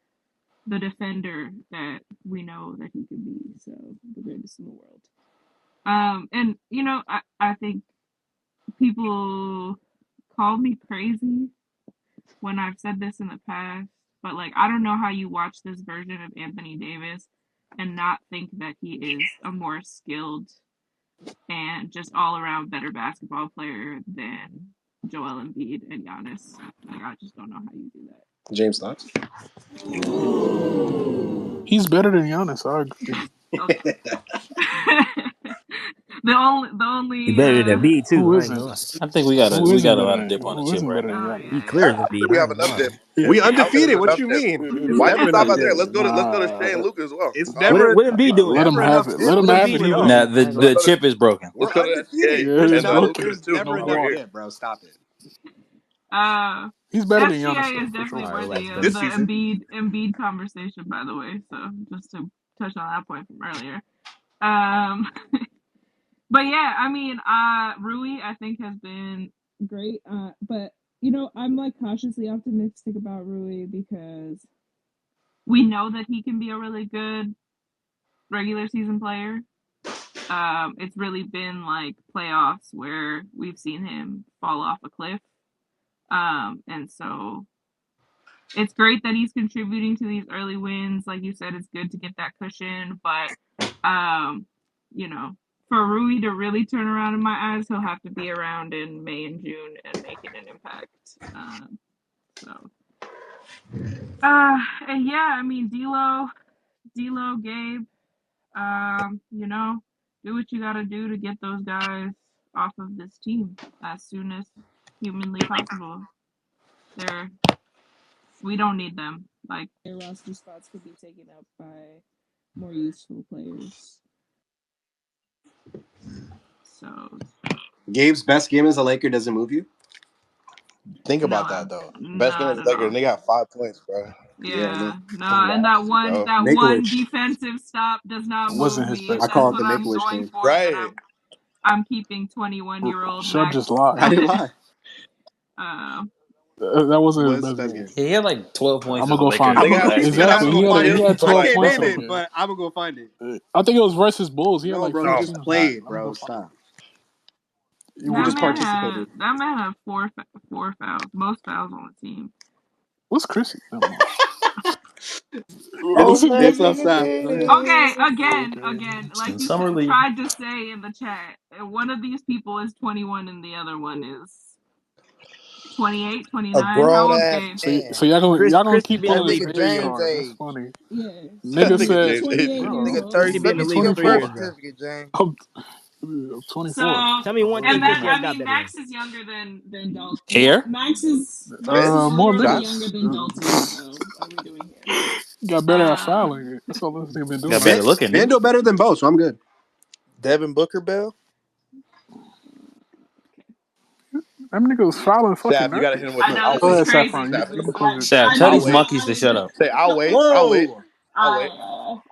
the defender that we know that he could be. So the greatest in the world. And I think people call me crazy when I've said this in the past, but like I don't know how you watch this version of Anthony Davis and not think that he is a more skilled and just all around better basketball player than Joel Embiid and Giannis. Like I just don't know how you do that. James, thoughts? He's better than Giannis. I agree. Okay. the only He better than me too. Who I isn't? ain't gonna lie. I think we got a lot of dip on the Who chip isn't right better than now. Giannis? He clear than me. We I have ain't gonna enough lie. dip. We I think undefeated. there's What enough you dip. mean? Why'd you Never stop enough out there? dip. Let's go to Shea and Luke as well. It's Call never. it. What Embiid doing? Let him Never have enough it. dip. Let him What have Embiid it. He doing? was. Now I ain't gonna the lie. chip is broken. We're Let's go to undefeated. SGA Yeah, There's it's and not. Luke broken. and There's the two never No over enough more. here. dip, bro. Stop it. He's better than Giannis, SGA though, is for definitely sure. All right, worthy relax, of This the buddy. season. Embiid conversation, by the way. So just to touch on that point from earlier. But yeah, I mean, Rui, I think has been great. But I'm like cautiously optimistic about Rui because we know that he can be a really good regular season player. It's really been like playoffs where we've seen him fall off a cliff. And so it's great that he's contributing to these early wins. Like you said, it's good to get that cushion, but for Rui to really turn around in my eyes, he'll have to be around in May and June and making an impact. And yeah, I mean, D'Lo, Gabe, do what you gotta do to get those guys off of this team as soon as humanly possible. We don't need them. Like their roster spots could be taken up by more useful players. So Gabe's best game as a Laker doesn't move you. Think about that though. Best game not as a at Laker, all. and they got 5 points, bro. Yeah, no, and Nasty, bro. that Make a one wish. defensive stop does not It wasn't move his me. best I That's call game. it the what make a I'm wish going game. for. Right. That I'm keeping 21-year-old Shub Max. just lied. I didn't lie. That wasn't his Was best best game. game. He had like 12 points I'ma as a go Laker find They it. got Exactly. I'm gonna He find had it. 12 I can't points name in that it, game. but I'm gonna go find it. I think it was versus Bulls. He had No, like bro, he 14 just or something. played, I'm gonna go bro. find Stop. it. He It was just participated. That man had four fouls, most fouls on the team. What's Chrissy? It's outside. Go ahead. Okay, again, like In you summer league. tried to say in the chat, one of these people is 21 and the other one is 28, a 29. How grown old's ass Gabe? man. So y'all gonna Christy keep been in That the pulling his league nigga for 3 age James years. card. That's age. funny. Yeah. Nigga Nigga said, James age, bro. Year Nigga old. Christy 30. been in Let the me see league your for 3 24. birth years, bro. certificate, James. I'm 24. So Tell me one I'm thing looking Christy at has I not mean been doing. Max is younger than Dalton. Hair? Max is Bitch. more literally minutes. younger than Dalton. So what are we doing here? Got better at fouling. That's all this nigga been Got doing. better looking, didn't Vando better than both, so I'm good. Devin Booker Bell. That nigga was fouling fucking Saf, you gotta hit nerds. him with I the. know I'll this Go is wait. ahead, crazy. Saffron. Saf, You can close it. Saf, tell I'll these wait. monkeys to shut up. Say I'll wait. Whoa. I'll wait.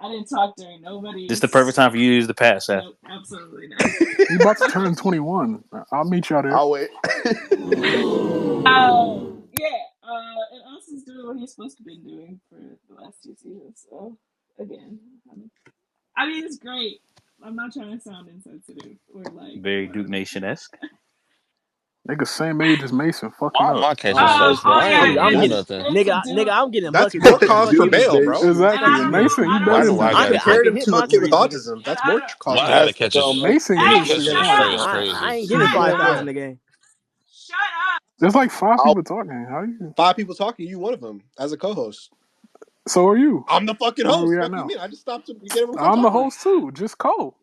I didn't talk during nobody's. This is the perfect time for you to use the pass, Saf. Nope, absolutely not. He about to turn 21. I'll meet y'all there. I'll wait. And Austin's doing what he's supposed to be doing for the last 2 seasons. So again, I mean it's great. I'm not trying to sound insensitive or like Very Duke Nation-esque. Nigga, same age as Mason. Fucking Why am up. I catching such oh I yeah, ain't I'm do getting nothing. nigga. I'm getting That's buckets. more Fucking cause for fucking bail, bro. Mason. Exactly. And I don't know- Mason, you I don't Why better do than I I gotta Duke. compared catch? him Compared him hit to a my kid with three. autism. That's more cause Why for I gotta bail. catch a Mason, He you getting should catching be a shut stray quiet. up. is crazy. I ain't getting Shut 5 fouls up. in the game. Shut up. There's like 5 I'll- people talking. How you? 5 people talking. You one of them as a co-host. So are you. I'm the fucking Where host. we at What do you now? mean? I just stopped to get everyone. I'm the talking. host too. Just Cole.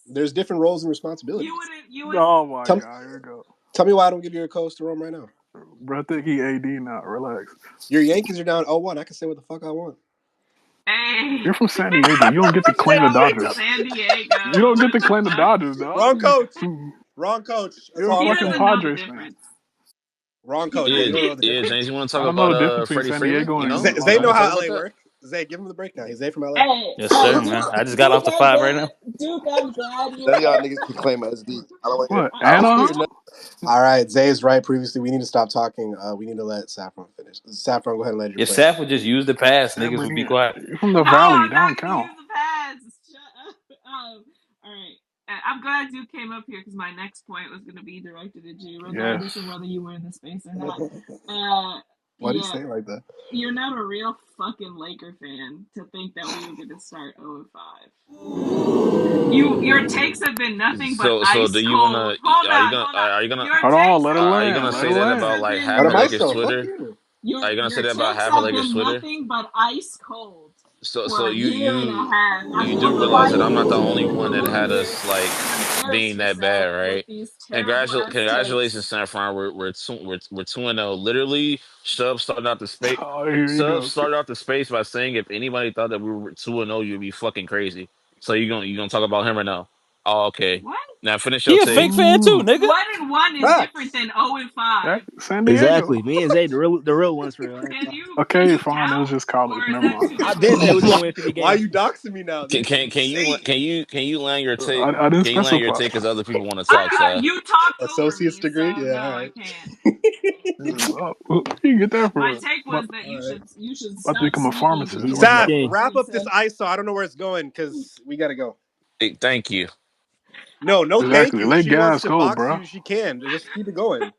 There's different roles and responsibilities. You would. Oh my Tell- god, here we go. Tell me why I don't give you a co-host to room right now. Bro, I think he AD now. Relax. Your Yankees are down 0-1. I can say what the fuck I want. Hey. You're from San Diego. You don't get to claim the Dodgers. San Diego. You don't get to claim the Dodgers, dog. Wrong coach. Wrong coach. That's You're a all He I'm fucking doesn't saying. know the Padres fan. difference. Wrong coach. Yeah, You don't know the yeah, difference. James, you want to I talk don't know about the difference between Freddie San Freeman? Diego You and know, Los Zay know wanna how talk LA about that? work. Zay, give him the break now. He's Zay from LA. Hey, Yes, sir, man. I just got off the 5 right now. Duke, I'm glad you. None of y'all niggas can claim SD. I don't want to hear. What? I don't wanna hear Anaheim? nothing. All right, Zay is right. Previously, we need to stop talking. We need to let Saffron finish. Saffron, go ahead and let your If plan. Saf would just use the pass, Yeah, niggas but would be quiet. you're from the No, valley. I'm They not don't gonna count. use the pads. Shut up. All right. I'm glad you came up here because my next point was going to be directed at you, regardless of whether you were in the space or not. Why do you say it like that? You're not a real fucking Laker fan to think that we were going to start 0-5. Your takes have been nothing but So ice do you cold. wanna? Hold Are you on, gonna? hold on. Are you gonna? Your Hold on, takes let it have Are you land. gonna Let say it that land. about like half Let of him the ice Lakers though. Fuck Twitter? you. Are you gonna say that your about takes half of have Lakers been Twitter? nothing but ice cold So for a year and a half. you I do wonder realize why that I'm you not the need only to one that had further us like embarrass being that bad, yourself with right? these terrible ass Congratulations, takes. Sanfron. We're 2-0. Literally, Shub started out the space. Oh, here you Sub go. started out the space by saying if anybody thought that we were 2-0, you'd be fucking crazy. So you gonna talk about him or no? Oh, okay. What? Now finish your He a take. fake fan too, nigga. 1-1 is different than 0-5. San Diego. Exactly. Me and Zay, the real ones for real. Can you Okay, fine. It was count? just college. Or is Never that mind. too I've been said different? we was gonna win 50 Why are games. you doxing me now? This is insane. Can you land your take? I didn't Can you land your specify. take because other people want to talk, Saf? You talked over Associate's me, degree? so Yeah, no, all I right. can't. Where you get that My from? take was that All right. you should I stop think I'm a speaking pharmacist. because What's Saf, up? King. wrap up this ice so I don't know where it's going because we got to go. Hey, thank you. No, thank Exactly. you. Let She wants gas to go, box bro. you. She can. Just keep it going.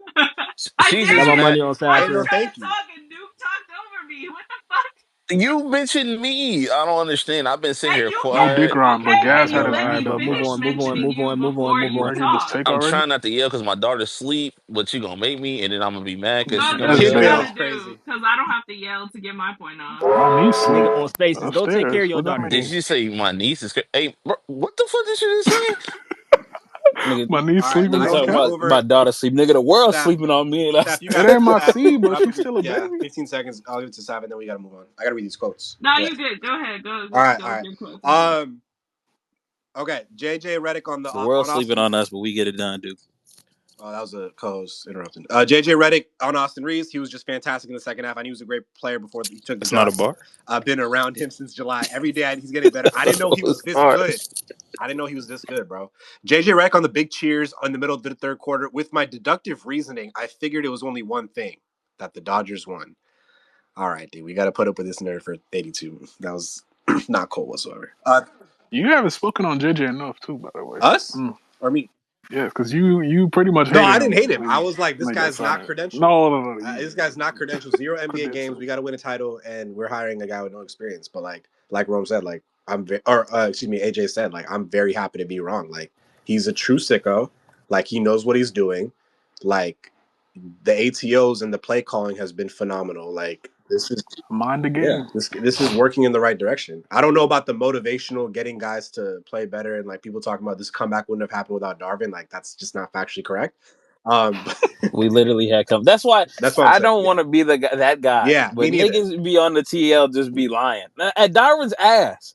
I She's did. Got just my mad. money on I Saf. No, was trying thank to you. talk and Duke talked over me. What the fuck? You mentioned me. I don't understand. I've been sitting And here you No can dick quiet. rhyme, but okay, gas and had you his let me hand up but move though. finish on, move on, mentioning move you on, move on, before move you on. I give this talk. take I'm already. trying not to yell because my daughter's asleep, but you gonna make me, and then I'm gonna be mad because No, she do gonna what That's you Kid fair. Bale yell. is gotta do, crazy. because I don't have to yell to get my point off. My niece sleep Nigga on spaces. Go take care upstairs. of your What that daughter, Did mean? nigga. you say my niece is? Hey, bro, what the fuck did you just say? Nigga, My niece All right, the sleeping? nigga ice talking is Okay. about over. my daughter sleep. Nigga, the world's Saf, sleeping on me. Saf, you It got ain't my Saf, seed, but wrap she's up your, still a yeah, baby. 15 seconds. I'll give it to Saf, and then we got to move on. I got to read these quotes. No, Yeah. you good. Go ahead. Go All right, go all with your quote. right. Okay, JJ Redick on The world's sleeping Austin. on us, but we get it done, dude. Oh, that was a co-host interrupting. JJ Redick on Austin Reeves. He was just fantastic in the second half. I knew he was a great player before he took the That's job. not a bar. I've been around him since July. Every day he's getting better. I didn't know he was this good. I didn't know he was this good, bro. JJ Redick on the big cheers in the middle of the third quarter. With my deductive reasoning, I figured it was only one thing, that the Dodgers won. All right, dude. We got to put up with this nerd for 82. That was not cool whatsoever. You haven't spoken on JJ enough, too, by the way. Us? Or me? Yeah, because you pretty much No, hated I him. didn't hate him. when I you was like, this made that guy's not signing. credentialed. No. This guy's not credentialed. 0 NBA games. Credentialed. We got to win a title, and we're hiring a guy with no experience. But like Rome said, like AJ said, like I'm very happy to be wrong. Like he's a true sicko. Like he knows what he's doing. Like the ATOs and the play calling has been phenomenal. Like this is Mind the game. this is working in the right direction. I don't know about the motivational getting guys to play better and like people talking about this comeback wouldn't have happened without Darvin. Like that's just not factually correct. We literally had come. That's why That's what I'm I saying. don't want to be that guy. Yeah, But me neither. niggas be on the TL just be lying. At Darwin's ass.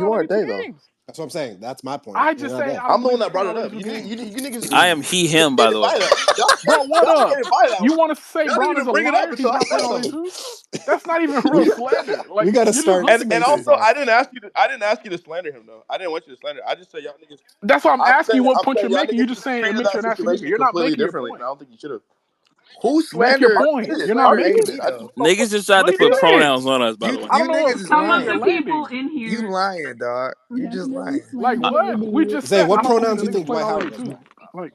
winning out weren't every they 2 though. games. That's what I'm saying. That's my point. I They're just not say they. I don't I'm the believe one that Detroit brought it gonna up. win 2 games. You niggas. I am he him, by Can't the way. defy that. Bro, what Y'all up? can't defy that You one. want to say Y'all didn't Bron is even a bring it up liar? until He's I not said playing all these so. hoops. That's not even real We, slander. Like we got to you're just start listening And to spacing, it. also, bro. I didn't ask you to slander him though. I didn't want you to slander. I just said y'all niggas. That's why I'm asking you what I'm point saying you're y'all making. You're niggas just saying treated admit that you're an actual nigga. situation You're not completely making your differently, and point. I don't think you should have. Who Make your slander? I point. Who did. You're not slander I making AD did. it. I just though? spoke. Niggas just tried No, to you put didn't. pronouns on us, by the way. I You don't know. niggas If, is I don't Some know if of you're lying. the people landing. in You here lying, dog. You just definitely lying. Like slander what? We just Zay, said I what don't believe pronouns the you niggas think playing Dwight all Howard 82. was, bro? Like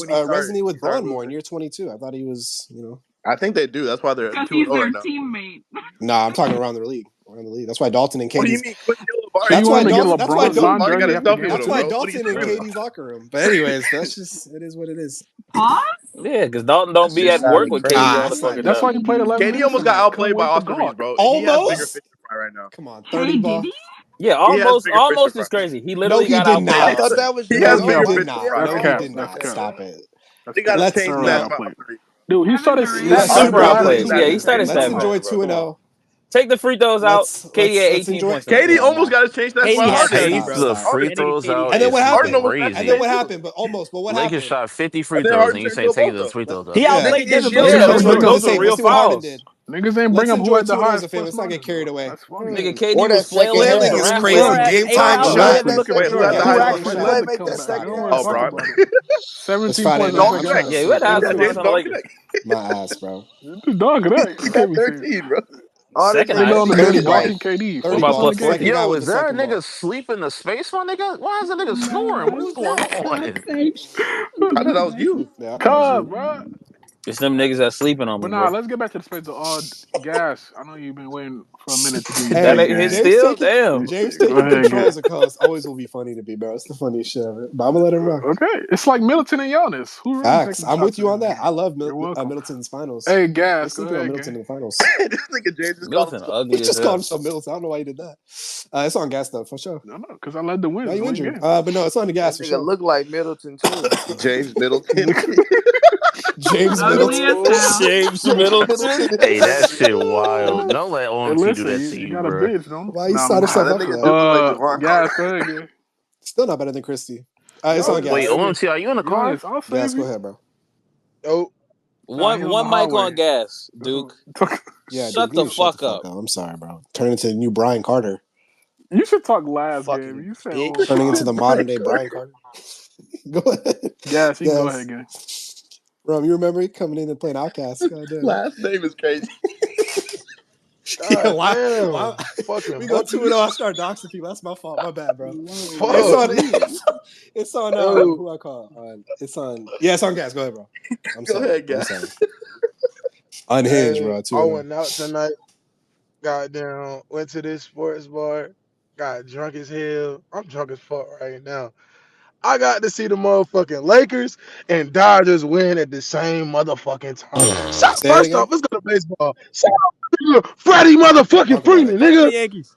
was when he started. resonating with He started Braun more in losing. year 22. I thought he was, you know. I think they do. That's why they're Because 2-0 he's their right now. teammate. Nah, I'm talking around the league. Around the league. That's why Dalton and What do you KD's. mean? Quit killing So Labari. you That's want why him to get Dalton. That's why LeBron Dalton. signed Labari got jersey his after stuff game with That's him, why six? bro. What are you Dalton in talking about? KD's locker room. But anyways, that's just it is what it is. Pause? Yeah, because Dalton don't That's be just at work sounding with crazy. KD Ah, all the that's not fucking That's time. why he played 11 KD minutes almost got tonight. Couldn't outplayed by wait to Austin Reeves, guard. bro. He has bigger Almost. fish to fry right now. Come on, Hey, 30 did ball. he? Yeah, He has bigger fish to almost fry. is crazy. He No, literally he got did outplayed I not. thought yesterday. that was He just No, has he bigger y'all. did fish to not. fry, That's No, bro. he cap. did That's not. cap. Stop it. That's He cap. got to Let's change Super that let about outplayed. Austin Reeves. Dude, he Kevin started Durant. let's Super Austin Reeves outplayed. is enjoy that Yeah, he started let's stat insane. enjoy playing, bro. Come on. 2-0. Take the free throws out. KD had let's 18 enjoy. points tonight. KD Yeah, almost nah. got his change stats by KD had Harden. 30, Take bro. the Stop. free That nigga throws KD out And then had what is 30. Harden happened? almost got And his then crazy. what change too. happened? But almost. But what Lakers happened? shot 50 free And then throws, Harden and you turned say into a taking both the though. free throws out. He Yeah. outplayed Yeah, Devin but Let's Booker Yeah, enjoy though. those two are and 0 those as a are favor. Let's real see what Harden fouls. did. niggas ain't Let's bring up who enjoy had the 2 and 0 as a highest favor. plus Let's not get carried minus. away. That's funny. Nigga, Or KD that was second flailing. Flailing half. is Durant crazy. flailing. Game AR time Bro, outplayed who shot. had Devin that Booker. Wait, second who had the Bro, half? who highest Who plus who, actually who minus? led ain't the make that comeback? I second don't want half? to Oh, talk Bron. about it. It's 17 Friday points in the night. Dog I'm second just half. Connect. Yeah, who had the sleeping. highest Yeah, points James on the Dog Lakers? Connect. My ass, bro. Dog, that you He can't had be serious. 13, bro. All them Second Nigga niggas highest. on the be 30 bench ball. watching like, KD, What 30 about 42 in ball. the plus Second 14? game. guy Yo, with is the there a second ball. nigga sleep in the space, my nigga? Why is a nigga snoring? What is going on? I thought that was you. Yeah, I thought it was Cuz, you. bro. It's them niggas that sleeping on But me, nah, bro. let's get back to the space of all gas. I know you've been waiting for a minute to do your That thing, Hey, ain't his gang. still? Damn. James Go taking ahead, control gang. as a co-host always will be funny to me, bro. It's the funniest shit ever. But I'm gonna let him rock. Okay, it's like Middleton and Giannis. Who really Facts. taking I'm shots with in you on this that. game? I love You're welcome. Middleton's finals. Hey, They gas. Go sleeping on ahead, Middleton gang. in the finals. This nigga James just called Middleton himself. He ugly as just called hell. himself Middleton. I don't know why he did that. It's on gas though, for sure. No, because I led the win. Now It's you a win injured. game. But no, it's on the gas that for nigga sure. look like Middleton too. James Middleton. James Ugly Middleton. as hell. James James Middleton. Middleton is Hey, that ugly. shit wild. Don't let Hey, OMT do listen, that you, to you you, got a bro. bitch, don't? Why he Nah, signed let me Nah, himself that up for nigga that? do look like Javon gas. Carter. Go ahead, gang. Still not better than Christie. It's No, on it's Wait, gas. not. OMT, are you in the car? Giannis, I'll save Gas, go you. ahead, bro. Oh, Nah, he on the One mic highway. on gas, Duke. Yeah, dude, Shut you need the to shut the fuck fuck up. up. I'm sorry, bro. Turning into the new Brian Carter. You should talk last game. Fucking You said all bitch. Turning into five. the modern day Brian Carter. Go ahead. Gas, you can go ahead, Gas. gang. Rom, you remember he coming in and playing Outcast? Goddamn. Last name is crazy. Yeah, god why? damn. Fucking We go 2-0. monkeys. I start doxing people. That's my fault. My bad, bro. It's Fuck. on. It's on. Oh, Who I call? It's on. Yeah, it's on gas. Go ahead, bro. I'm Go sorry. ahead, I'm guys. sorry. Unhinged, hey, bro. I 2-0. went out tonight. Goddamn, went to this sports bar. Got drunk as hell. I'm drunk as fuck right now. I got to see the motherfucking Lakers and Dodgers win at the same motherfucking time. Say it First again. off, let's go to baseball. Shout out to Freddie motherfucking Talk about it. Freeman, Fuck the nigga. Yankees.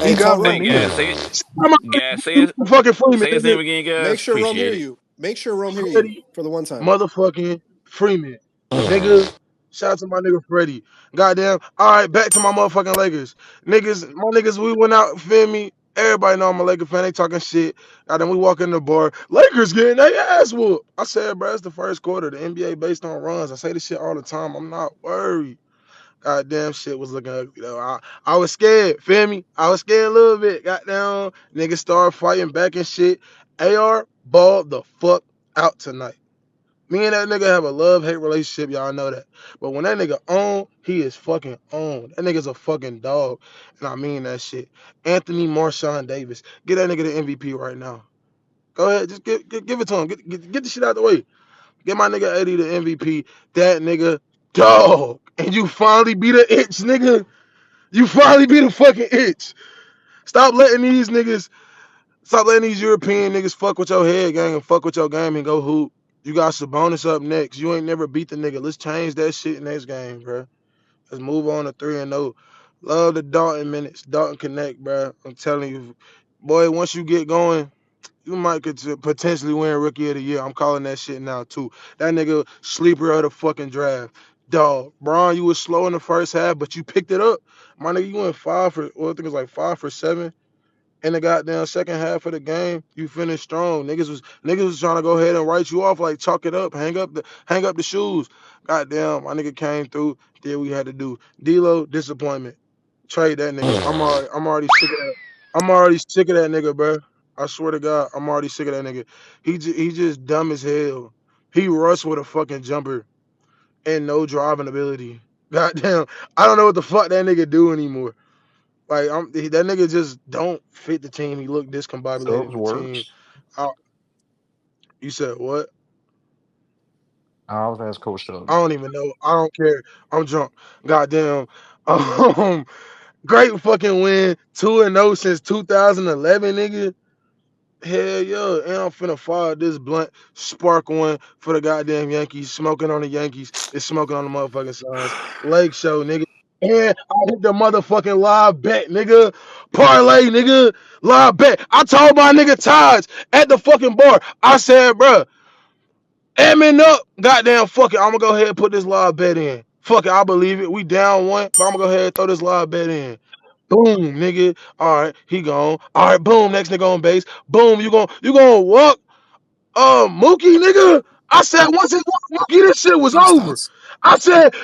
He Hey, got tell Hey, Rom. gas, Vania. say it. Shout out my Gas, motherfucking Freeman, say his nigga. name again, Make gas. sure Rome hear Appreciate it. you. Make sure Rome hear you Freddie for the one time. motherfucking Freeman, nigga. Shout out to my nigga Freddie. Goddamn. All right, back to my motherfucking Lakers. My niggas, we went out, feel me? Everybody know I'm a Laker fan. They talking shit. Goddamn, we walk in the bar. Lakers getting their ass whooped. I said, bro, it's the first quarter. The NBA based on runs. I say this shit all the time. I'm not worried. Goddamn, shit was looking ugly, though. I was scared, feel me? I was scared a little bit. Goddamn, niggas started fighting back and shit. AR balled the fuck out tonight. Me and that nigga have a love-hate relationship, y'all know that. But when that nigga on, he is fucking on. That nigga's a fucking dog. And I mean that shit. Anthony Marshawn Davis. Get that nigga the MVP right now. Go ahead, just give it to him. Get the shit out the way. Get my nigga Eddie the MVP. That nigga dog. And you finally beat an itch, nigga. You finally beat a fucking itch. Stop letting these niggas Stop letting these European niggas fuck with your head, gang, and fuck with your game and go hoop. You got Sabonis up next. You ain't never beat the nigga. Let's change that shit next game, bro. Let's move on to 3-0. Love the Dalton minutes. Dalton Connect, bro. I'm telling you, boy, once you get going, you might could potentially win Rookie of the Year. I'm calling that shit now, too. That nigga sleeper of the fucking draft. Dog. Bron, you was slow in the first half, but you picked it up. My nigga, you went I think it was like 5 for 7 in the goddamn second half of the game. You finished strong. Niggas was trying to go ahead and write you off, like chalk it up, hang up the shoes. Goddamn, my nigga came through, did what we had to do. D-Lo, disappointment. Trade that nigga. I'm already sick of that. I'm already sick of that nigga, bro. I swear to God, I'm already sick of that nigga. He just dumb as hell. He rushed with a fucking jumper and no driving ability. Goddamn, I don't know what the fuck that nigga do anymore. Like that nigga just don't fit the team. He looked discombobulated Those in the team. words. You said what? I was ask Coach I Shug. don't even know. I don't care. I'm drunk. Goddamn. Um, great fucking win. 2-0 since 2011, nigga. Hell yeah. And I'm finna fire this blunt spark one for the goddamn Yankees. Smoking on the Yankees. It's smoking on the motherfucking Suns. Lake show, nigga. And I hit the motherfucking live bet, nigga. Parlay, nigga. Live bet. I told my nigga Taj at the fucking bar. I said, bruh, amming up. Goddamn fuck it. I'm gonna go ahead and put this live bet in. Fuck it, I believe it. We down 1, but I'm gonna go ahead and throw this live bet in. Boom, nigga. All right, he gone. All right, boom. Next nigga on base. Boom, you gonna walk? Mookie, nigga. I said once it was Mookie, this shit was Peace over. thoughts. I said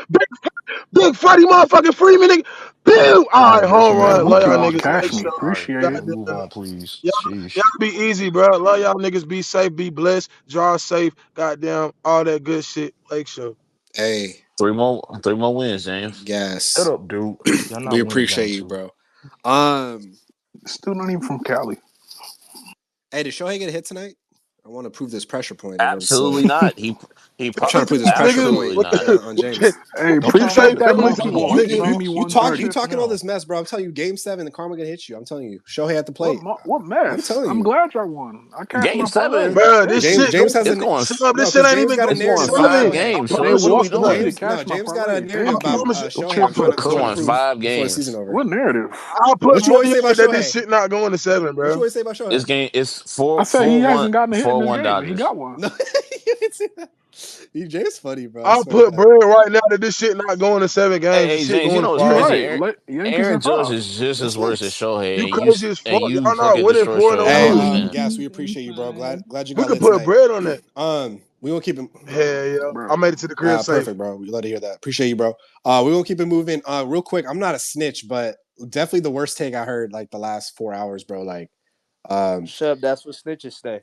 big Freddie motherfucking Freeman, nigga. Boom. All All right, right, that's home Man, run. enough. Love Mookie y'all All lost right, niggas. cash Lake me. show. Appreciate all it. right. We move Goddamn. on, please. Y'all, Sheesh. y'all be easy, bro. Love y'all niggas. Be safe, be blessed, draw safe. Goddamn, all that good shit. Lake show. Hey, 3 more wins, James. Shut yes. up, dude. Y'all We not winning appreciate game you, 2. bro. Still not even from Cali. Hey, did Shohei get a hit tonight? I want to prove this pressure point against. Absolutely not. He I'm trying to prove probably this pressure Nigga, absolutely point what not. the, on what James. Hey, Don't y'all appreciate have the that definitely clock Mookie on say, him? won. Why He nigga, can't gave he? me You 130. talking all Damn. this mess, bro. I'm telling you, Game 7, the karma gonna hit you. I'm telling you, Shohei at the What plate. what I'm mess? telling I'm you, glad y'all won. I cashed Game my parlay. 7, bro, this Damn. James. shit James going, has it's a going Sub, this no, shit because ain't James even got a going it's going narrative about 5 7. Shohei. games. I So They what are we walked promise, up to me doing? to No, cash my James got parlay. a narrative I Thank about you. promise you, What Shohei. y'all I'm put trying a to cut on? It's going prove 5 before the season games. over. What narrative? I'll put What you always money say on about it that this Shohei? shit not going to 7, What you bro. always say about It's Shohei? game. It's I four said he four one hasn't gotten a hit in four this one game, and he Dodgers. got one. No, you didn't say that. James funny, bro. I I'll swear to put God. bread right now that this shit not going to 7 games. This Hey shit James, you going to know what's You're 5. crazy? right. Yankees Aaron in Judge 5. is just as What's worse as next? You Shohei, crazy as fuck. you Y'all not fucking winning destroy 4 in a Hey, Shohei, row. man. Gas, we Yankees in appreciate you, bro. 5. Glad you We got could lit put tonight. bread on that. We gonna keep it. Hell yeah. I Bro. made it to the crib safe. Perfect, bro. We love to hear that. Appreciate you, bro. We gonna keep it moving. Real quick. I'm not a snitch, but definitely the worst take I heard like the last 4 hours, bro. Like, Shub, that's what snitches say.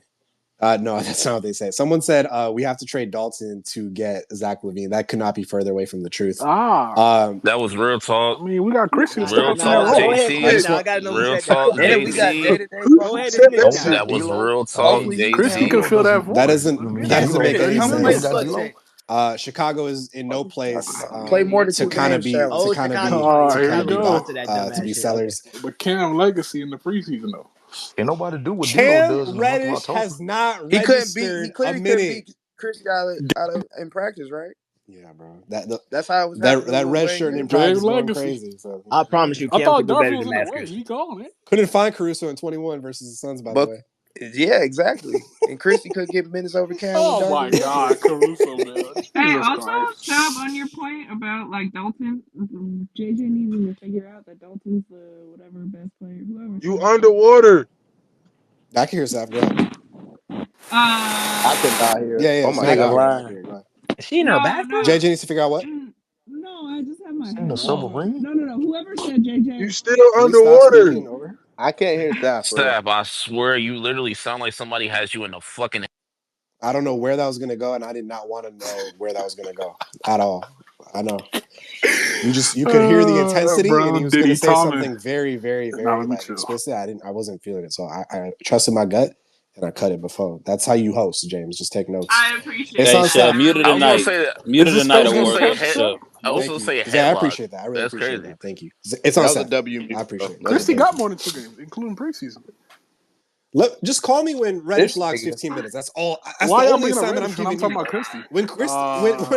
no, that's not what they say. Someone said we have to trade Dalton to get Zach LaVine. That could not be further away from the truth. Ah. That was real talk. I mean, we got Chrissy to step Real up in that talk, Nah, go role. ahead, I snitch JT. just now. want I gotta know who Real said that. talk, And we got JT. day-to-day. Go Who ahead and said snitch that Don't now. shit? That was D'Lo. real talk, Hey, Hopefully you can Chrissy handle can JT. it. fill that that void. doesn't Let's get that it. doesn't make any How many you ain't minutes got Sut sense. D'Lo. take? Chicago is in no place Play more than to 2 kind of games, be Shell. to Oh, kind of Chicago. be All right, Ah, to here kind we of be Chicago. bought Listen go. to that to dumbass be shit. Okay. sellers. The Cam legacy in the preseason, though. Can't nobody do what D'Lo Cam does in the month of Reddish October. has not He couldn't beat. He registered a clearly couldn't minute. beat Chris out of in practice, right? Yeah, bro. That That's how it was happening that when red Wayne shirt in Gretzky. Big practice is going legacy. crazy. So I promise you, I Cam could thought do better Garfield than was in the Max way. He Christie. gone, eh? couldn't find Caruso in 21 versus the Suns, by the But way. yeah, exactly. And Christie could get minutes over Cam Oh my regardless anyway. God, Caruso, man. Hey, Jesus also, Christ. Shab, on your point about like Dalton, JJ needing to figure out that Dalton's the whatever best player, whoever You said that. underwater. I can hear Saf. Go ahead. I could not hear it. Yeah, Oh yeah. This my No, I can nigga hear God. you. I can lying. hear you. Go ahead. Is she in her No, bathroom? no, JJ needs to figure out what? no. I just have my Seen the headphones silver on. ring? No. Whoever said You JJ, still Please stop underwater. speaking over. I can't hear Saf, bro. Steph, I swear you literally sound like somebody has you in the fucking. I don't know where that was going to go, and I did not want to know where that was going to go at all. I know. You could hear the intensity, and he Brown was going to Diddy say Tommy. something very, very, Now very let me like chill. explicit. I wasn't feeling it, so I trusted my gut and I cut it before. That's how you host, James. Just take notes. I appreciate It's Hey, on that. Shub, Seth. I muted I really was gonna tonight. say appreciate that. it. Is Muted this tonight I Space was at gonna Game work, say Pep head. show? I was Thank gonna you, say Zach. I headlock. appreciate that. I really That's appreciate crazy. that. Thank you. It's That on was a Seth. W I music, bro. appreciate that. That's a Christie Thank got you. more than 2 games, including preseason. Just call me when Reddish This logs nigga. 15 minutes. That's all. That's the Why y'all only bringing up assignment I'm Reddish when I'm giving talking you. about Christie? When Look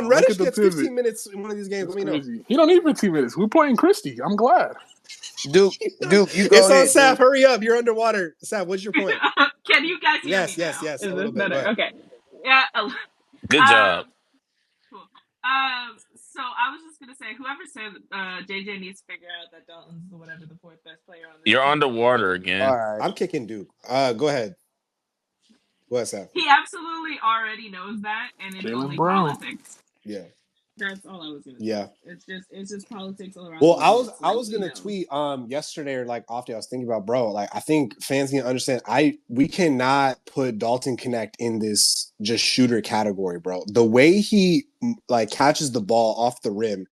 Reddish at the gets pivot. 15 minutes in one of these games, That's let me know. crazy. He don't need 15 minutes. We're playing Christie. I'm glad. Duke, you go It's on ahead, Saf. Duke. Hurry up. You're underwater. Saf, what's your point? Can you guys hear me Yes, yes, now? yes. A Is little this bit. Go better? ahead. Okay. Yeah. Good job. Cool. So I was just gonna say, whoever said JJ needs to figure out that Dalton's whatever the 4th best player on this You're team. underwater again. All right. I'm kicking Duke. Go ahead. Go ahead, Saf. He absolutely already knows that, and it's Jaylen only Brown. politics. Yeah. That's all I was gonna Yeah. say. It's just politics all around Well, the I way. was It's I like was he gonna knows. tweet yesterday or like off day. I was thinking about, bro, like I think fans need to understand we cannot put Dalton Connect in this just shooter category, bro. The way he like catches the ball off the rim